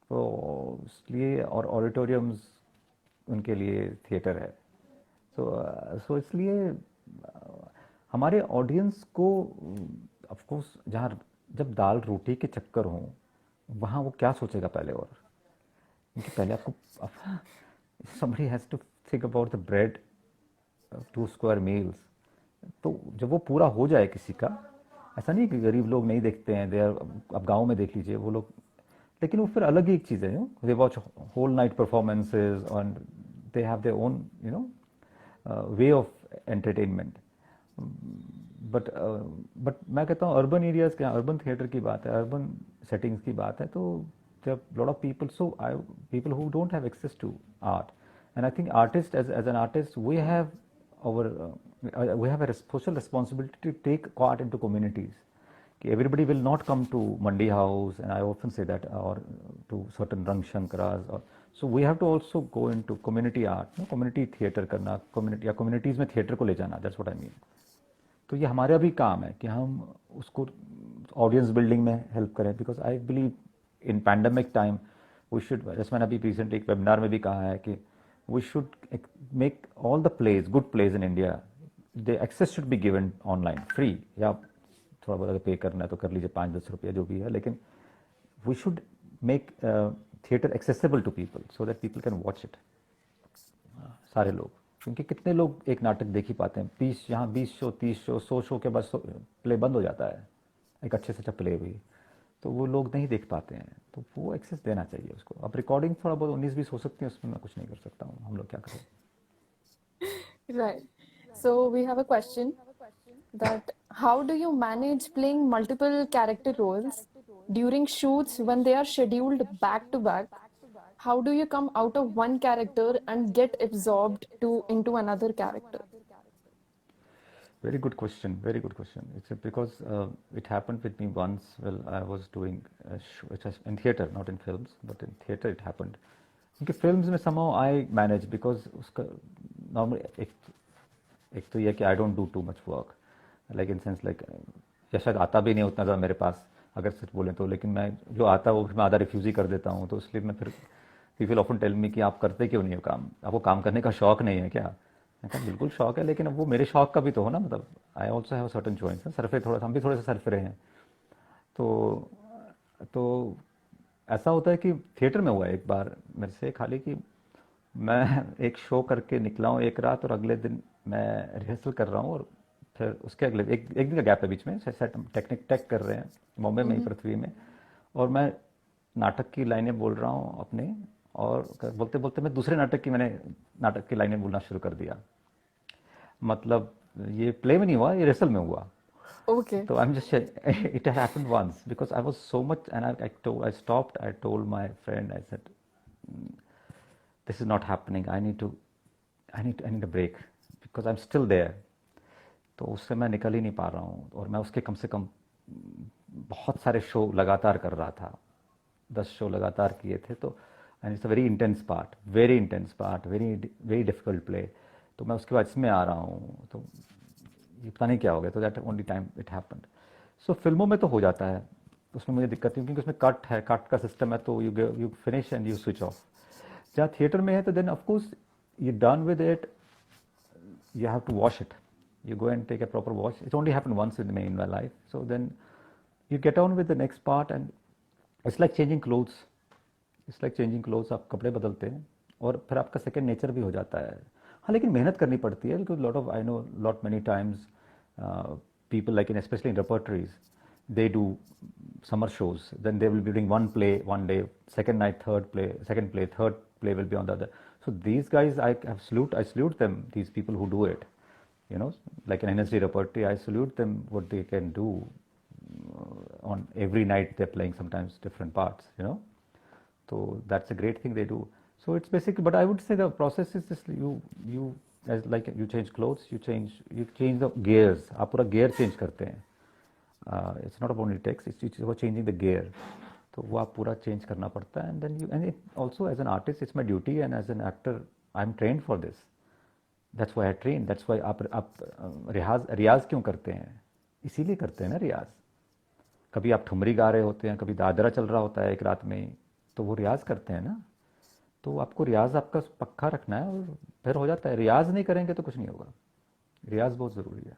तो इसलिए, और ऑडिटोरियम्स उनके लिए थिएटर है. सो इसलिए हमारे ऑडियंस को, ऑफ कोर्स, जहाँ जब दाल रोटी के चक्कर हों, वहाँ वो क्या सोचेगा पहले, और क्योंकि पहले आपको somebody has to think about the bread, 2 square meals. तो जब वो पूरा हो जाए किसी का, ऐसा नहीं कि गरीब लोग नहीं देखते हैं, अब गाँव में देख लीजिए वो लोग, लेकिन वो फिर अलग ही एक चीज़ है. They watch whole night performances और they have their own way of entertainment. But मैं कहता हूँ अर्बन एरियाज़ के, अर्बन थिएटर की बात है, अर्बन सेटिंग्स की बात है, तो जब lot of people, people who don't have access to art, and I think artists, as an artist, we have a social responsibility to take art into communities. Everybody will not come to Mandi House, and I often say that, or to certain Rang Shankaras, or so we have to also go into community art, community theater करना, community या communities में theater को ले जाना. That's what I mean. तो ये हमारा भी काम है कि हम उसको audience building में help करें, because I believe in pandemic time we should, जैसे मैंने अभी recently एक webinar में भी कहा है कि we should make all the plays, good plays in India, the access should be given online, free. या थोड़ा बहुत अगर पे करना है तो कर लीजिए, 5-10 रुपया जो भी है, लेकिन we should make theater accessible to people so that people can watch it. सारे लोग, क्योंकि कितने लोग एक नाटक देख ही पाते हैं, 20 यहाँ 20 शो 30 शो 100 शो के बाद प्ले बंद हो जाता है, एक अच्छे से अच्छा प्ले भी, तो वो लोग नहीं देख पाते हैं, तो वो एक्सेस देना चाहिए उसको। अब रिकॉर्डिंग थोड़ा बहुत 19-20 हो सकती है, उसमें मैं कुछ नहीं कर सकता हूँ, हम लोग क्या करें। Right. So we have a question that how do you manage playing multiple character roles during shoots when they are scheduled back to back? How do you come out of one character and get absorbed to into another character? Very good question. Very good question. It's because it happened with me once. Well, I was doing a show, it was in theater, not in films, but in theater it happened. क्योंकि फिल्म्स में somehow I manage because उसका नॉर्मल एक तो ये कि I don't do too much work, like in sense like या शायद आता भी नहीं उतना ज़्यादा मेरे पास, अगर सच बोलें तो, लेकिन मैं जो आता है वो फिर मैं आधा रिफ्यूज़ ही कर देता हूँ, तो इसलिए मैं फिर पीपल ऑफन टेल मी कि आप करते क्यों नहीं हो काम, आपको काम करने का शौक नहीं है क्या? मैं कहा बिल्कुल शौक है, लेकिन अब वो मेरे शौक का भी तो हो ना, मतलब I also have certain choice, सरफे थोड़ा, हम भी थोड़े से सरफरे हैं, तो तो ऐसा होता है कि थिएटर में हुआ है एक बार मेरे से खाली कि मैं एक शो करके निकला हूँ एक रात, और अगले दिन मैं रिहर्सल कर रहा हूँ, और फिर उसके अगले एक दिन का गैप है बीच में, सेट टेक्निक टेक कर रहे हैं बॉम्बे में ही, पृथ्वी में, और मैं नाटक की लाइनें बोल रहा हूँ अपने, और बोलते बोलते मैं दूसरे नाटक की मैंने नाटक की लाइनें बोलना शुरू कर दिया, मतलब ये प्ले में नहीं हुआ, ये रिहर्सल में हुआ। Okay. So I'm just it happened once because I was so much, and I stopped, I told my friend, I said, this is not happening, I need a break because I'm still there. तो उससे मैं निकल ही नहीं पा रहा हूँ, और मैं उसके कम से कम बहुत सारे शो लगातार कर रहा था, 10 शो लगातार किए थे, तो and it's a very intense part, very very difficult play, तो मैं उसके बाद इसमें आ रहा हूँ, तो ये पता नहीं क्या हो गया, तो that only time it happened. So फिल्मों में तो हो जाता है, उसमें मुझे दिक्कत नहीं, क्योंकि उसमें कट है, कट का सिस्टम है, तो you finish and you switch off. जहाँ थिएटर में है तो then of course you done with it, you have to wash it. You go and take a proper wash. It only happened once in my life. So then you get on with the next part, and it's like changing clothes. It's like changing clothes. आप कपड़े बदलते हैं और फिर आपका सेकेंड नेचर भी हो जाता है। हाँ, लेकिन मेहनत करनी पड़ती है, because lot of I know lot many times people like in especially in repertories, they do summer shows, then they will be doing one play one day, second night second play, third play will be on the other. So these guys, I salute them, these people who do it, you know, like an NSD repertory, I salute them what they can do. On every night they're playing sometimes different parts, you know, so that's a great thing they do. So it's basically, but I would say the process is just you as like you change clothes, you change the gears, आप पूरा gear change करते हैं, it's not about only text, it's about changing the gear, तो वो आप पूरा चेंज करना पड़ता है, and then you, and it also as an artist it's my duty, and as an actor I am trained for this, that's why I train, that's why आप रियाज क्यों करते हैं, इसीलिए करते हैं ना रियाज। कभी आप ठुमरी गा रहे होते हैं, कभी दादरा चल रहा होता है एक रात में ही, तो वो रियाज करते हैं ना, तो आपको रियाज आपका पक्का रखना है, और फिर हो जाता है। रियाज नहीं करेंगे तो कुछ नहीं होगा, रियाज बहुत ज़रूरी है।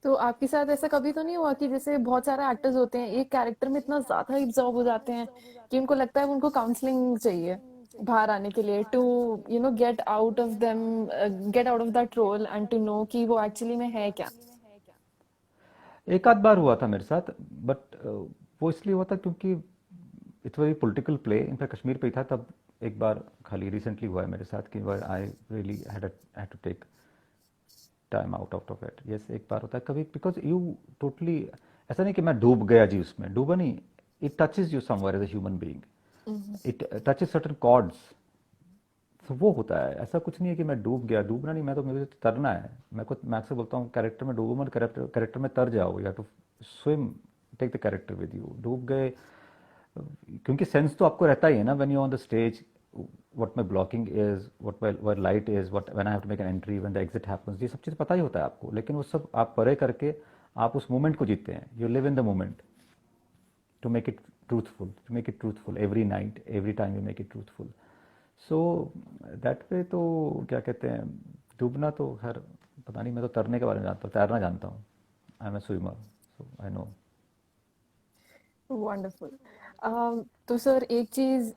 तो आपके साथ ऐसा कभी तो नहीं हुआ कि जैसे बहुत सारे एक्टर्स होते हैं एक कैरेक्टर में इतना ज्यादा एब्जॉर्ब हो जाते हैं कि उनको लगता है उनको काउंसलिंग चाहिए बाहर आने के लिए, to get out of them, get out of that role and to know कि वो एक्चुअली में है क्या? एक आध बार हुआ था मेरे साथ, बट वो इसलिए हुआ था क्योंकि it's very political play, in fact Kashmir पे ही था तब। एक बार खाली रिसेंटली हुआ है मेरे साथ कि I really had to take time out of it. Yes, एक बार होता है कभी, बिकॉज यू टोटली, ऐसा नहीं कि मैं डूब गया जी उसमें, डूबा नहीं, it touches you somewhere as a human being, it touches certain chords, तो वो होता है। ऐसा कुछ नहीं है कि मैं डूब गया, डूबना नहीं, मैं तो, मुझे तो तरना है। मैं अक्सर बोलता हूँ कैरेक्टर में डूबो मत, कैरेक्टर में तर जाओ, या to swim, take the character with you. डूब गए, क्योंकि सेंस तो आपको रहता ही है ना, when you on the stage, what my blocking is, what my light is, what when I have to make an entry, when the exit happens, ये सब चीज़ पता ही होता है आपको, लेकिन वो सब आप परे करके आप उस मोमेंट को जीते हैं। You live in the moment to make it truthful every night, every time you make it truthful. So that way, तो क्या कहते हैं, डूबना तो खैर पता नहीं, मैं तो तरने के बारे में जानता हूँ, तैरना जानता हूँ, I am a swimmer, so I know. Wonderful. तो सर एक चीज,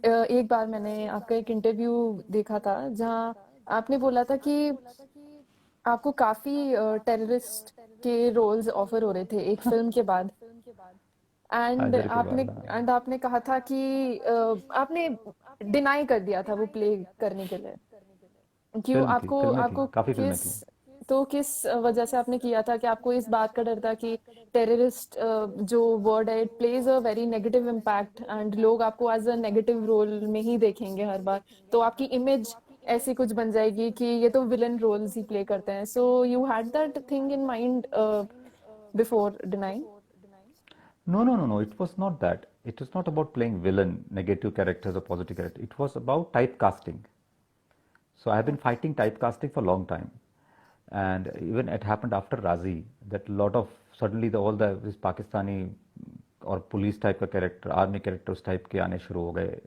एक बार मैंने आपका एक इंटरव्यू देखा था जहाँ आपने बोला था कि आपको काफी टेररिस्ट के रोल्स ऑफर हो रहे थे एक फिल्म के बाद। एंड हैदर के आपने बाद, हाँ। एंड आपने कहा था कि आपने डिनाई कर दिया था वो प्ले करने के लिए। क्यों फिल्म थी, आपको फिल्में थी, आपको काफ़ी फिल्में किस थी। तो किस वजह से आपने किया था कि आपको इस बात का डर था कि टेररिस्ट जो वर्ड है it plays a very negative impact and लोग आपको एज अ नेगेटिव रोल में ही देखेंगे हर बार, तो आपकी इमेज ऐसी कुछ बन जाएगी कि ये तो विलन रोल्स ही प्ले करते हैं, so you had that thing in mind before denying? No, no, no, no. It was not that. It was not about playing villain, negative characters or positive characters. It was about typecasting. So I have been fighting typecasting for a long time, and even it happened after Razi that a lot of suddenly all the this Pakistani or police type of character, army characters type के आने शुरू हो गए.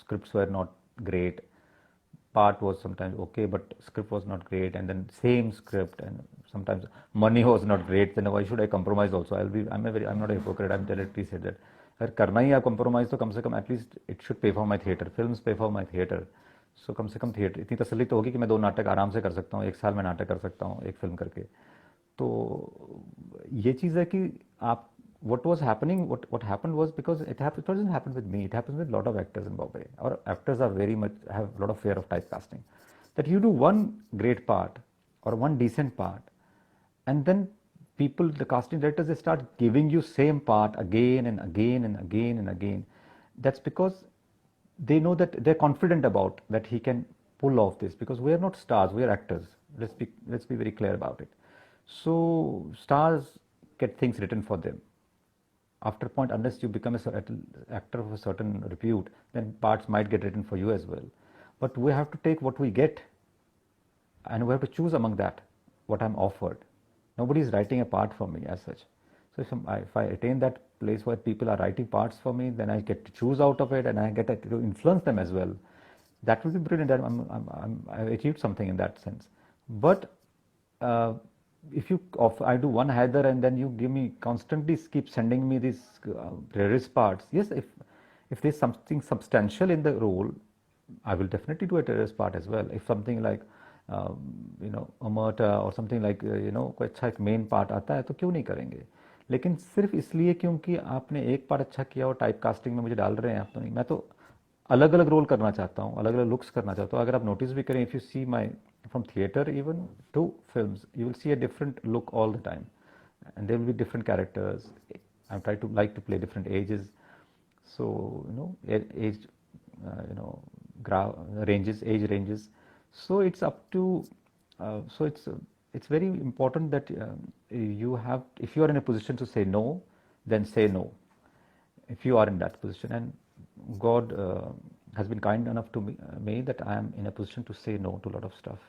Scripts were not great. Part was sometimes okay, but script was not great, and then same script, and sometimes money was not great. Then why should I compromise? Also, I'm not a hypocrite. I'm directly said that अगर करना ही है compromise तो कम से कम at least it should pay for my theater. Films pay for my theater. So कम से कम थिएटर इतनी तसल्ली तो होगी कि मैं 2 नाटक आराम से कर सकता हूँ, एक साल में नाटक कर सकता हूँ एक फिल्म करके। तो ये चीज़ है कि आप what was happening, what happened was because it doesn't happen with me, it happens with a lot of actors in Bombay. Our actors are very much have a lot of fear of typecasting, that you do one great part or one decent part, and then people, the casting directors, they start giving you same part again and again and again and again. That's because they know that they're confident about that he can pull off this, because we are not stars, we are actors. Let's be very clear about it. So stars get things written for them. After a point, unless you become a actor of a certain repute, then parts might get written for you as well. But we have to take what we get, and we have to choose among that what I'm offered. Nobody is writing a part for me as such. So if I attain that place where people are writing parts for me, then I get to choose out of it, and I get to influence them as well. That will be brilliant. I've achieved something in that sense. But uh, if you I do one Hyder and then you give me constantly keep sending me these terrorist parts. Yes, if there's something substantial in the role, I will definitely do a terrorist part as well. If something like a murder or something like कोई अच्छा एक मेन पार्ट आता है तो क्यों नहीं करेंगे। लेकिन सिर्फ इसलिए क्योंकि आपने एक पार्ट अच्छा किया और टाइप कास्टिंग में मुझे डाल रहे हैं आप, तो नहीं। मैं तो अलग अलग रोल करना चाहता हूँ, अलग अलग लुक्स करना चाहता हूँ। अगर आप नोटिस भी करें, if you see my from theater even to films, you will see a different look all the time, and there will be different characters. I try to like to play different ages, so age, you know, age ranges. So it's up to, so it's very important that you have, if you are in a position to say no, then say no. If you are in that position, and God has been kind enough to me that I am in a position to say no to a lot of stuff,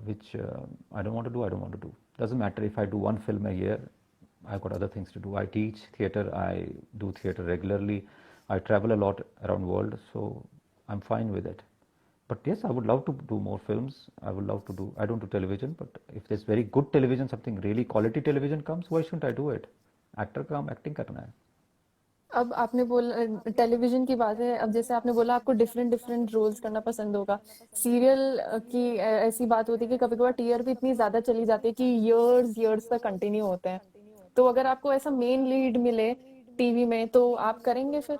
which I don't want to do. I don't want to do. Doesn't matter if I do one film a year. I've got other things to do. I teach theater. I do theater regularly. I travel a lot around world, so I'm fine with it. But yes, I would love to do more films. I would love to do. I don't do television, but if there's very good television, something really quality television comes, why shouldn't I do it? Actor का काम एक्टिंग करना है। अब आपने बोला टेलीविजन की बात है, अब जैसे आपने बोला आपको डिफरेंट डिफरेंट रोल्स करना पसंद होगा। सीरियल की ऐसी बात होती है कि कभी कभार टीआरपी इतनी ज्यादा चली जाती है कि इयर्स इयर्स तक कंटिन्यू होते हैं, तो अगर आपको ऐसा मेन लीड मिले टीवी में तो आप करेंगे फिर?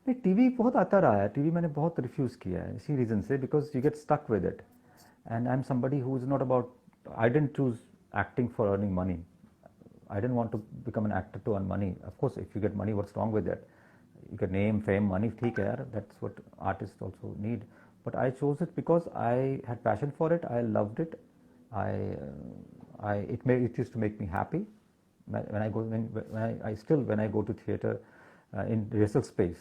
नहीं, टीवी बहुत आता रहा है, टीवी मैंने बहुत रिफ्यूज़ किया है इसी रीज़न से, because you get stuck with it, and I am somebody who is not about, I didn't choose acting for earning money. I didn't want to become an actor to earn money. Of course, if you get money, what's wrong with that? You get name, fame, money, theek hai yaar. That's what artists also need. But I chose it because I had passion for it. I loved it. It used to make me happy. When I go to theater in rehearsal space,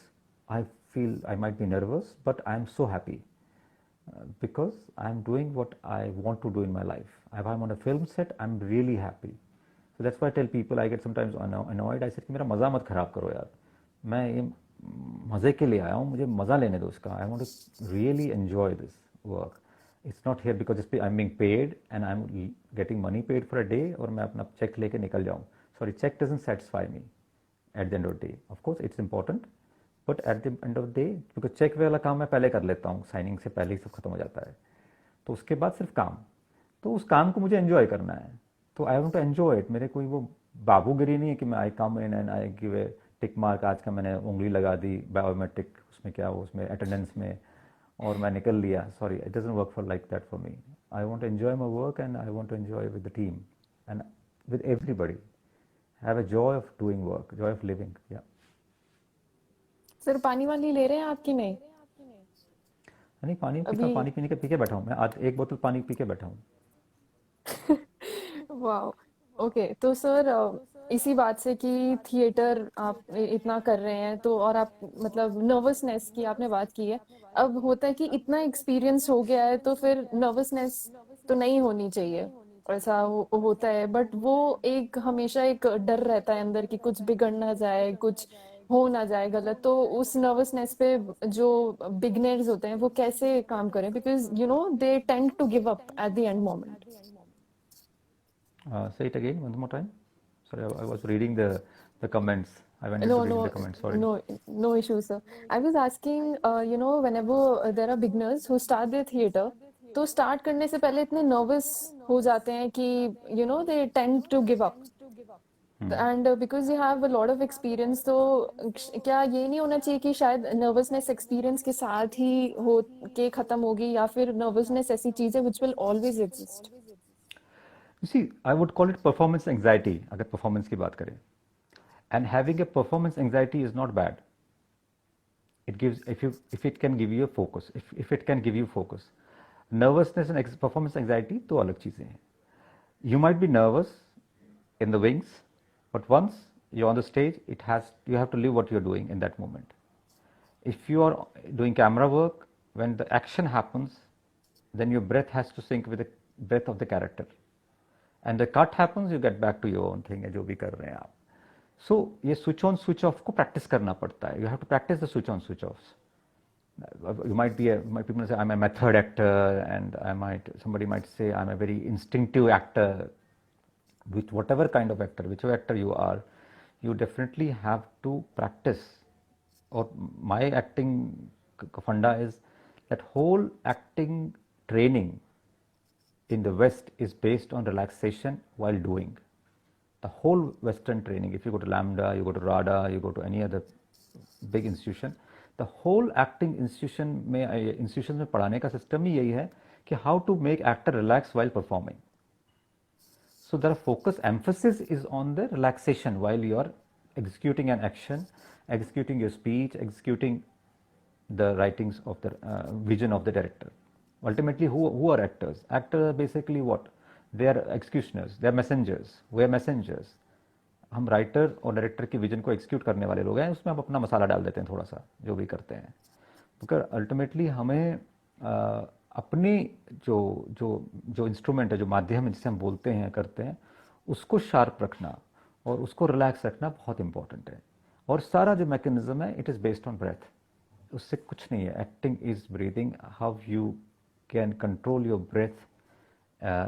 I feel I might be nervous, but I'm so happy because I'm doing what I want to do in my life. If I'm on a film set, I'm really happy. So that's why I tell people, I get sometimes annoyed. I said कि मेरा मज़ा मत खराब करो यार, मैं ये मज़े के लिए आया हूँ, मुझे मज़ा लेने दो इसका। I want to really enjoy this work. It's not here because I'm being paid and I'm getting money paid for a day और मैं अपना चेक लेके निकल जाऊँ। Sorry, check doesn't satisfy me. Eight the end of the day. Of course it's important, but at the end of the day क्योंकि चेक वाला काम मैं पहले कर लेता हूँ, साइनिंग से पहले ही सब खत्म हो जाता है, तो उसके बाद सिर्फ काम। तो उस काम को मुझे एंजॉय करना है, तो I want to enjoy it. मेरे कोई वो बाबूगिरी नहीं है कि मैं I come in and I give a tick mark, आज का मैंने उंगली लगा दी बायोमेट्रिक उसमें क्या वो उसमें अटेंडेंस में और मैं निकल लिया। Sorry, it doesn't work for like that for me. I want to enjoy my work and I want to enjoy with the team and with everybody, have a joy of doing work, joy of living. या सर पानी वाली ले रहे हैं आपकी? नहीं नहीं, पानी पीता अभी? हूँ, पानी पीने के पी के बैठा हूँ मैं, आज एक बोतल पानी पी के बैठा हूँ। वाह। ओके, तो सर इसी बात से कि थिएटर आप इतना कर रहे हैं तो, और आप मतलब नर्वसनेस की आपने बात की है, अब होता है कि इतना एक्सपीरियंस हो गया है तो फिर नर्वसनेस तो नहीं होनी चाहिए, ऐसा होता है, बट वो एक हमेशा एक डर रहता है अंदर कि कुछ बिगड़ ना जाए, कुछ हो ना जाए गलत। तो उस नर्वसनेस पे जो बिगनर्स होते हैं वो कैसे काम करें, because you know they tend to give up at the end moment. Say it again one more time. Sorry, I was reading the comments. I went into No, reading the no, comments. Sorry. no, no issue, sir. I was asking, you know, whenever there are beginners who start their theater, तो स्टार्ट करने से पहले इतने नर्वस हो जाते हैं कि you know they tend to give up, and because you have a lot of experience, तो क्या ये नहीं होना चाहिए कि शायद नर्वसनेस एक्सपीरियंस के साथ ही हो के खत्म होगी, या फिर नर्वसनेस ऐसी चीज है which will always exist? You see, I would call it performance anxiety, अगर performance की बात करें. And having a performance anxiety is not bad. It gives, if it can give you a focus, if it can give you focus. Nervousness and performance anxiety दो अलग चीजें हैं. You might be nervous in the wings, but once you're on the stage, you have to live what you're doing in that moment. If you are doing camera work, when the action happens, then your breath has to sync with the breath of the character. And the cut happens, you get back to your own thing, जो भी कर रहे हैं आप. So ये switch on switch off को practice करना पड़ता है. You have to practice the switch on switch offs. You might be people say I'm a method actor, and somebody might say I'm a very instinctive actor. With whatever kind of actor, whichever actor you are, you definitely have to practice. Or my acting funda is that whole acting training in the West is based on relaxation while doing. The whole Western training, if you go to Lambda, you go to RADA, you go to any other big institution, the whole acting institution में पढ़ाने का system ही यही है कि how to make actor relax while performing. So the focus emphasis is on the relaxation while you are executing an action, executing your speech, executing the writings of the vision of the director. Ultimately, who are actors? Actors are basically what? They are executioners, they are messengers, we are messengers. हम राइटर और डायरेक्टर की विजन को एग्जीक्यूट करने वाले लोग हैं, उसमें हम अपना मसाला डाल देते हैं थोड़ा सा, जो भी करते हैं. क्योंकि अल्टीमेटली हमें अपनी जो जो जो इंस्ट्रूमेंट है, जो माध्यम है जिसे हम बोलते हैं करते हैं, उसको शार्प रखना और उसको रिलैक्स रखना बहुत इंपॉर्टेंट है. और सारा जो मैकेनिज्म है it is based on breath, उससे कुछ नहीं है. Acting is breathing, how you can control your breath,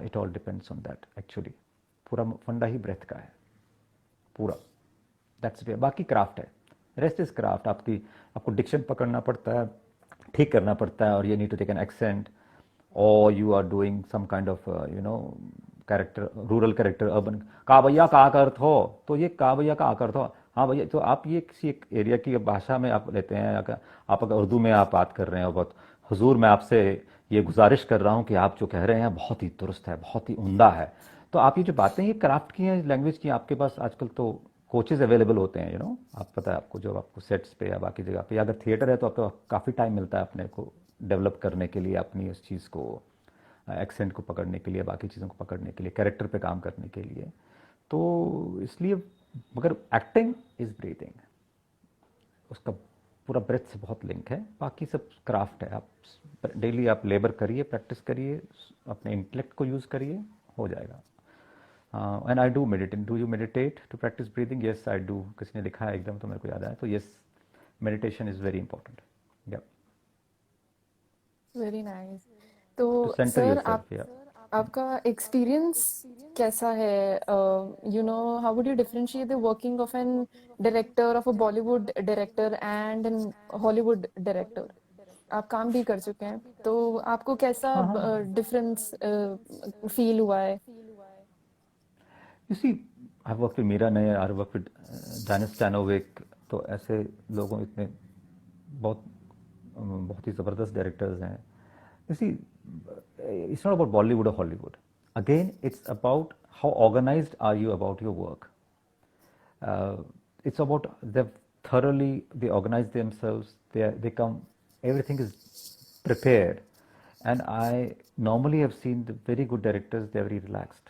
it all depends on that. Actually पूरा फंडा ही ब्रेथ का है पूरा. That's it. बाकी क्राफ्ट है, रेस्ट इज क्राफ्ट. आपको डिक्शन पकड़ना पड़ता है, ठीक करना पड़ता है, और you need to take an accent, और you are doing some kind of character, rural character, urban. का भैया का अर्थ हो, तो ये का भैया का अर्थ हो, हाँ भैया. तो आप ये किसी एक एरिया की भाषा में आप लेते हैं, आप अगर उर्दू में आप बात कर रहे हैं, बहुत हुजूर मैं आपसे ये गुजारिश कर रहा हूँ कि आप जो कह रहे हैं बहुत ही दुरुस्त है, बहुत ही उम्दा है. तो आप ये जो बातें ये क्राफ्ट की हैं, लैंग्वेज की, आपके पास आजकल तो कोचेज अवेलेबल होते हैं, आप पता है आपको, जो आपको सेट्स पे या बाकी जगह पे, अगर थिएटर है तो आपको काफ़ी टाइम मिलता है अपने को डेवलप करने के लिए, अपनी उस चीज़ को, एक्सेंट को पकड़ने के लिए, बाकी चीज़ों को पकड़ने के लिए, कैरेक्टर पे काम करने के लिए. तो इसलिए मगर एक्टिंग इज़ ब्रीथिंग, उसका पूरा ब्रेथ से बहुत लिंक है. बाकी सब क्राफ्ट है. आप डेली आप लेबर करिए, प्रैक्टिस करिए, अपने इंटेलेक्ट को यूज़ करिए, हो जाएगा. And I do meditate. Do you meditate to practise breathing? Yes I do. किसी ने लिखा है एकदम, तो मेरे को याद आया. तो yes, meditation is very important. Yeah very nice. To to centre sir yourself. आप या आपका एक्सपीरियंस कैसा है? You know, how would you differentiate the working of an director, of a Bollywood director and an Hollywood director? आप काम भी कर चुके हैं, तो आपको कैसा हाँ हाँ, डिफरेंस फील हुआ है? You see, I work with Meera Nair, I work with Danis Tanovic, तो ऐसे लोगों इतने बहुत बहुत ही ज़बरदस्त डायरेक्टर्स हैं. You see, it's not about Bollywood और Hollywood. Again it's about how organised are you about your work. It's about they thoroughly they organize themselves. They come. Everything is prepared, and I normally have seen the very good directors. They're very relaxed,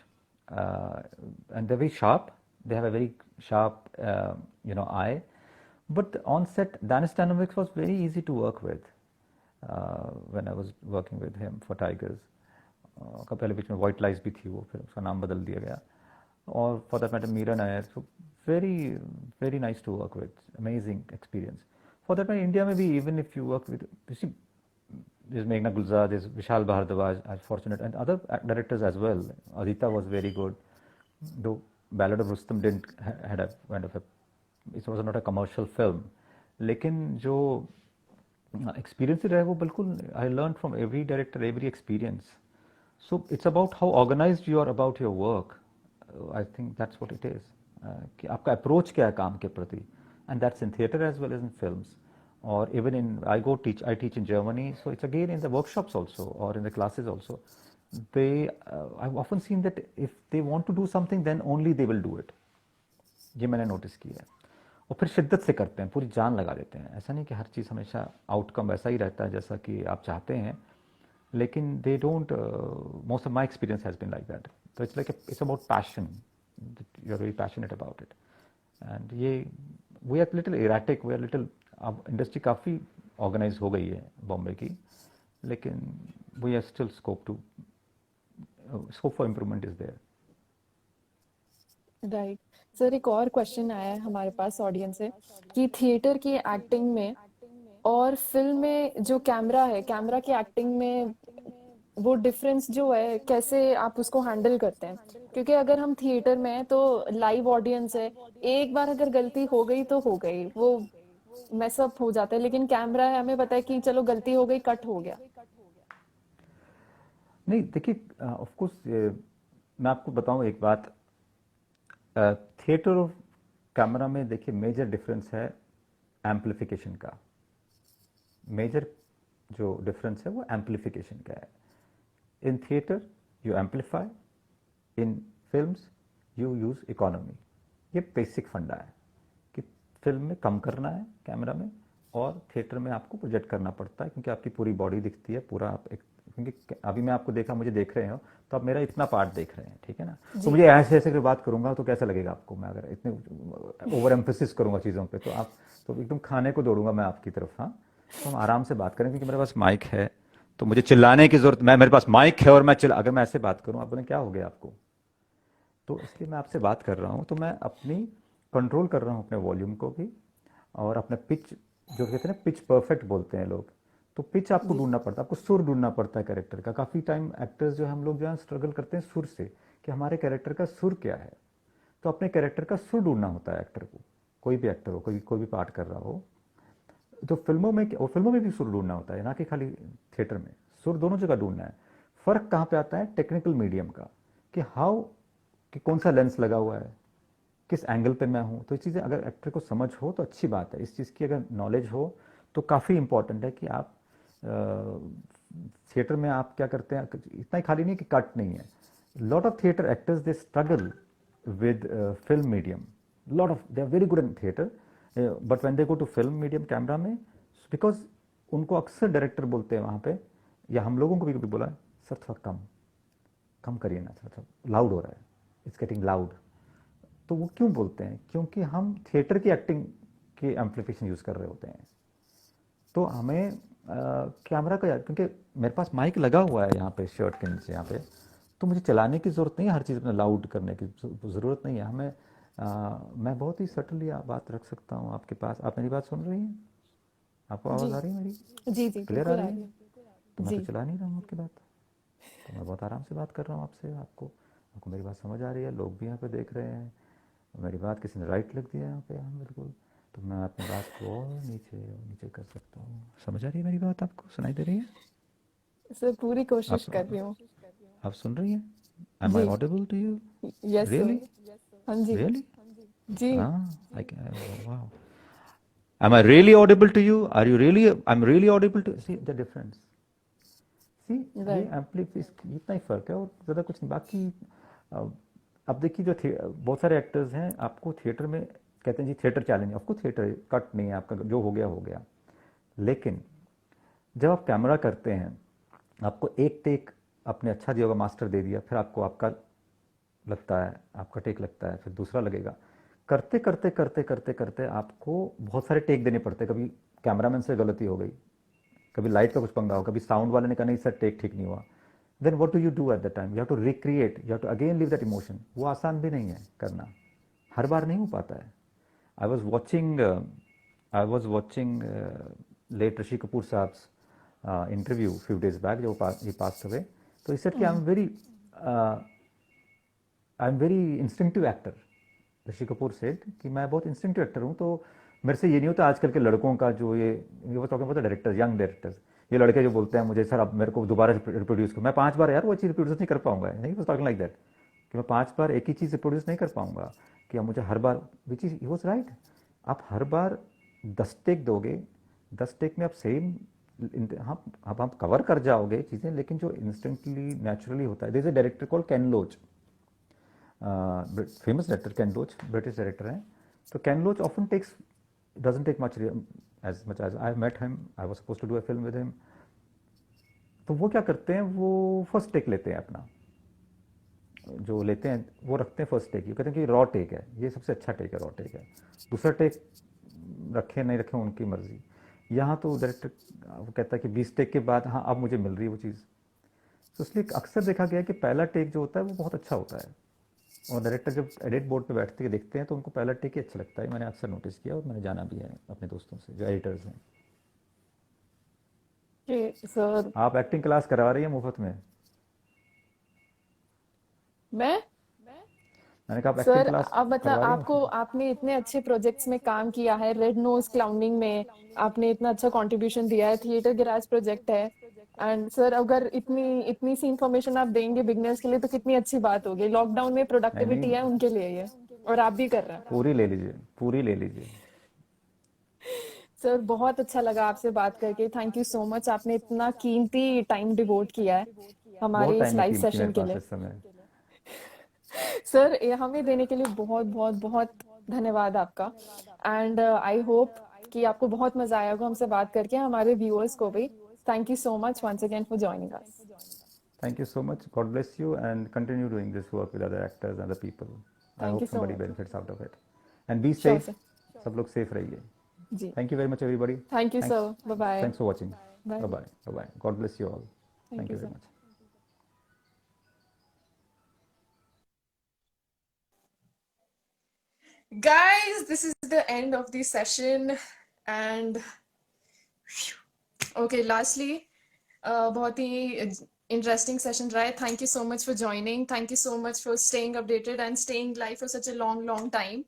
and they're very sharp. They have a very sharp, eye. But on set, Dan Stanovic was very easy to work with when I was working with him for Tigers. का पहले बीच में वाइट लाइज भी थी, वो फिर उसका नाम बदल दिया गया. और for that matter Meera Nair, so very very nice to work with, amazing experience. For that matter India में भी, even if you work with, there's Meghna Gulzar, there's Vishal Bhardwaj, I'm fortunate, and other directors as well. Adita was very good, though Ballad of Rustam didn't had a kind of a, it was not a commercial film. लेकिन जो एक्सपीरियंस रहा है वो बिल्कुल, I learn from every director, every experience. So it's about how organised you are about your work. I think that's what it is, कि आपका अप्रोच क्या है काम के प्रति. And that's in theatre as well as in films, or even in I teach in Germany, so it's again in the workshops also, or in the classes also. I've often seen that if they want to do something, then only they will do it. ये मैंने नोटिस किया है. और फिर शिद्दत से करते हैं, पूरी जान लगा देते हैं. ऐसा नहीं कि हर चीज़ हमेशा आउटकम वैसा ही रहता है जैसा कि आप चाहते हैं, लेकिन they don't, most of my experience has been like that. तो it's like it's about passion, you are very passionate about it. And ये we are little erratic, we are little, अब इंडस्ट्री काफ़ी ऑर्गेनाइज हो गई है बॉम्बे की, लेकिन we are still scope for improvement is there. Right. Sir, एक और क्वेश्चन आया है हमारे पास ऑडियंस से कि थिएटर की एक्टिंग में और फिल्म में जो कैमरा है, कैमरा की एक्टिंग में वो डिफरेंस जो है, कैसे आप उसको हैंडल करते हैं? क्योंकि अगर हम थिएटर में हैं तो लाइव ऑडियंस है, एक बार अगर गलती हो गई तो हो गई, वो मैसअप हो जाता है. लेकिन कैमरा है, हमें पता है कि चलो गलती हो गई, कट हो गया. नहीं देखिए, ऑफ कोर्स मैं आपको बताऊं एक बात. थिएटर और कैमरा में देखिए मेजर डिफरेंस है एम्पलीफिकेशन का. मेजर जो डिफरेंस है वो एम्पलीफिकेशन का है. In theatre you amplify, in films you use economy. ये बेसिक फंडा है कि फिल्म में कम करना है कैमरा में, और थिएटर में आपको प्रोजेक्ट करना पड़ता है, क्योंकि आपकी पूरी बॉडी दिखती है, पूरा आप एक, क्योंकि अभी मैं आपको देखा, मुझे देख रहे हो तो आप मेरा इतना पार्ट देख रहे हैं, ठीक है ना. तो जी. मुझे ऐसे ऐसे बात करूंगा तो कैसा लगेगा आपको, मैं अगर इतने ओवर एम्फेसिस करूंगा चीज़ों पे, तो आप, तो एकदम खाने को दौड़ूंगा मैं आपकी तरफ. हाँ, तो हम आराम से बात करें, क्योंकि मेरे पास माइक है, तो मुझे चिल्लाने की जरूरत, मैं, मेरे पास माइक है और मैं अगर मैं ऐसे बात करूं, आप बोलें क्या हो गया आपको. तो इसलिए मैं आपसे बात कर रहा हूं, तो मैं अपनी कंट्रोल कर रहा हूं अपने वॉल्यूम को भी, और अपने पिच, जो कहते हैं ना पिच परफेक्ट बोलते हैं लोग, तो पिच आपको जी. ढूंढना पड़ता है, आपको सुर ढूंढना पड़ता है कैरेक्टर का. काफ़ी टाइम एक्टर्स जो हम लोग जो है स्ट्रगल करते हैं सुर से, कि हमारे कैरेक्टर का सुर क्या है. तो अपने कैरेक्टर का सुर ढूंढना होता है एक्टर को, कोई भी एक्टर हो, कोई कोई भी पार्ट कर रहा हो. तो फिल्मों में, और फिल्मों में भी सुर ढूंढना होता है, ना कि खाली थिएटर में. सुर दोनों जगह ढूंढना है. फर्क कहाँ पे आता है, टेक्निकल मीडियम का, कि हाउ, कि कौन सा लेंस लगा हुआ है, किस एंगल पे मैं हूँ. तो ये चीज़ें अगर एक्टर को समझ हो तो अच्छी बात है. इस चीज़ की अगर नॉलेज हो तो काफ़ी इंपॉर्टेंट है कि आप थिएटर में आप क्या करते हैं, इतना ही खाली नहीं कि कट नहीं है. Lot of theatre actors they struggle with film medium. Lot of they are very good in theatre, but when they go to film medium camera में, बिकॉज उनको अक्सर डायरेक्टर बोलते हैं वहाँ पे, या हम लोगों को भी कभी बोला, सर थोड़ा कम कम करिए ना, थोड़ा लाउड हो रहा है, इट्स गेटिंग लाउड. तो वो क्यों बोलते हैं, क्योंकि हम थिएटर की एक्टिंग की एम्पलीफिकेशन यूज़ कर रहे होते हैं. तो हमें कैमरा का, क्योंकि मेरे पास माइक लगा हुआ है यहाँ पे शर्ट के नीचे यहाँ पे, तो मुझे चलाने की ज़रूरत नहीं है, हर चीज़ अपने लाउड करने की ज़रूरत नहीं है हमें. मैं बहुत ही सटली बात रख सकता हूँ आपके पास. आप मेरी बात सुन रही हैं, आपको जी. आवाज़ आ रही है मेरी, जी. जी, क्लियर आ बिल्कुल आ रही रही है. है. तो मैं तो जी. चला नहीं रहा हूँ आपकी बात. तो मैं बहुत आराम से बात कर रहा हूँ आपसे, आपको आपको मेरी बात समझ आ रही है, लोग भी यहाँ पे देख रहे हैं, मेरी बात किसी ने राइट लिख दिया यहाँ पे, हाँ बिल्कुल। तो मैं अपनी बात को और नीचे कर सकता हूँ। समझ आ रही है मेरी बात, आपको सुनाई दे रही है? सर पूरी कोशिश आप कर रही हूँ। आप सुन रही हैं? एम आई जी। Audible to you? Yes really? Sir. हाँ जी। रियली? जी। हाँ, आई कैन, वाह। Am I really audible to you? Are you really? I'm really audible to see the difference. सी, ये राइट। इतना ही फर्क है और ज़्यादा कुछ नहीं बाकी। अ, अब देखिए जो बहुत सारे एक्टर्स हैं, आपको थिएटर में कहते हैं जी थिएटर चैलेंज, आपको थिएटर कट नहीं है, आपका जो हो गया। लेकिन जब आप कैमरा करते हैं, आपको एक टेक अपने अच्छा दिया होगा, मास्टर दे दिया, फिर आपको आपका लगता है, आपका टेक लगता है, फिर दूसरा लगेगा। करते करते करते करते करते आपको बहुत सारे टेक देने पड़ते हैं। कभी कैमरामैन से गलती हो गई, कभी लाइट का कुछ पंगा हो, कभी साउंड वाले ने कहा नहीं सर टेक ठीक नहीं हुआ। Then what do you do at the time? You have to recreate, you have to again live that emotion. वो आसान भी नहीं है करना, हर बार नहीं हो पाता है। I was watching I was watching late Rishi Kapoor साहब इंटरव्यू फ्यू डेज बैक, जो ही पास हुए। तो इस सेड कि आई am very instinctive actor. Rishi Kapoor said कि मैं बहुत इंस्टिंक्टिव एक्टर हूँ, तो मेरे से ये नहीं होता आजकल के लड़कों का जो ये वो talking about directors, young directors, ये लड़के जो बोलते हैं मुझे सर अब मेरे को दोबारा रिप्रोड्यूस करो, मैं 5 बार यार वो चीज़ रिप्रोड्यूस नहीं कर पाऊंगा, नहीं वो टॉकिंग लाइक दैट, कि मैं 5 बार एक ही चीज़ रिप्रोड्यूस नहीं कर पाऊंगा, कि अब मुझे हर बार विच इज वॉज राइट। आप हर बार 10 टेक दोगे, 10 टेक में आप सेम, हाँ अब आप कवर कर जाओगे चीज़ें, लेकिन जो इंस्टेंटली नेचुरली होता है। There is a director called Ken Loach, famous director केन लोच, ब्रिटिश डायरेक्टर हैं। तो Ken Loach often takes doesn't take much as much as I met him. I was supposed to do a film with him. तो वो क्या करते हैं, वो फर्स्ट टेक लेते हैं अपना, जो लेते हैं वो रखते हैं फर्स्ट टेक, ये कहते हैं कि रॉ टेक है, ये सबसे अच्छा टेक है, रॉ टेक है। दूसरा टेक रखे नहीं रखे उनकी मर्जी। यहाँ तो डायरेक्टर वो कहता है कि 20 टेक के बाद हाँ अब मुझे मिल रही है वो चीज़। तो इसलिए अक्सर देखा गया है कि पहला टेक जो होता है वो बहुत अच्छा होता है, और डायरेक्टर जब एडिट बोर्ड पे बैठते के देखते हैं तो उनको पहला टेक ही अच्छा लगता है। मैंने अक्सर नोटिस किया और मैंने जाना भी है अपने दोस्तों से जो एडिटर्स हैं। कि सर आप एक्टिंग क्लास करवा रही हैं मुफ्त में? मैं मैंने कहा आप एक्टिंग सर क्लास अब मतलब करवा रही हैं आपको, मुफ्त में? आपने इतने अच्छे प्रोजेक्ट्स में काम किया है, रेड नोज क्लाउनिंग में आपने इतना अच्छा कंट्रीब्यूशन दिया है, थिएटर गिराज प्रोजेक्ट है। एंड सर अगर इतनी इतनी सी इंफॉर्मेशन आप देंगे बिगनर्स के लिए तो कितनी अच्छी बात होगी। लॉकडाउन में नहीं प्रोडक्टिविटी नहीं, है उनके लिए ये, और आप भी कर रहे हैं। पूरी ले लीजिए, पूरी ले लीजिए। सर बहुत अच्छा लगा आपसे बात करके, थैंक यू सो मच, आपने इतना कीमती टाइम डिवोट किया है बहुत हमारे इस टाइम है लाइव कीमती मेरे सेशन के पास लिए। इस समय। सर ये हमें देने के लिए बहुत बहुत बहुत धन्यवाद आपका। एंड आई होप कि आपको बहुत मजा आया होगा हमसे बात करके, हमारे व्यूअर्स को भी। Thank you so much once again for joining us. Thank you so much, God bless you and continue doing this work with other actors and other people. I thank hope you so somebody much. Benefits out of it and be sure safe. Sir. सब लोग सेफ रहिए। जी। Thank you very much everybody. Thank you thanks, sir, bye bye. Thanks for watching. Bye. Bye bye, bye bye, God bless you all. Thank thank you you very sir. Much. Guys, this is the end of the session and okay, lastly, बहुत ही interesting session रहा है. Thank you so much for joining. Thank you so much for staying updated and staying live for such a long time.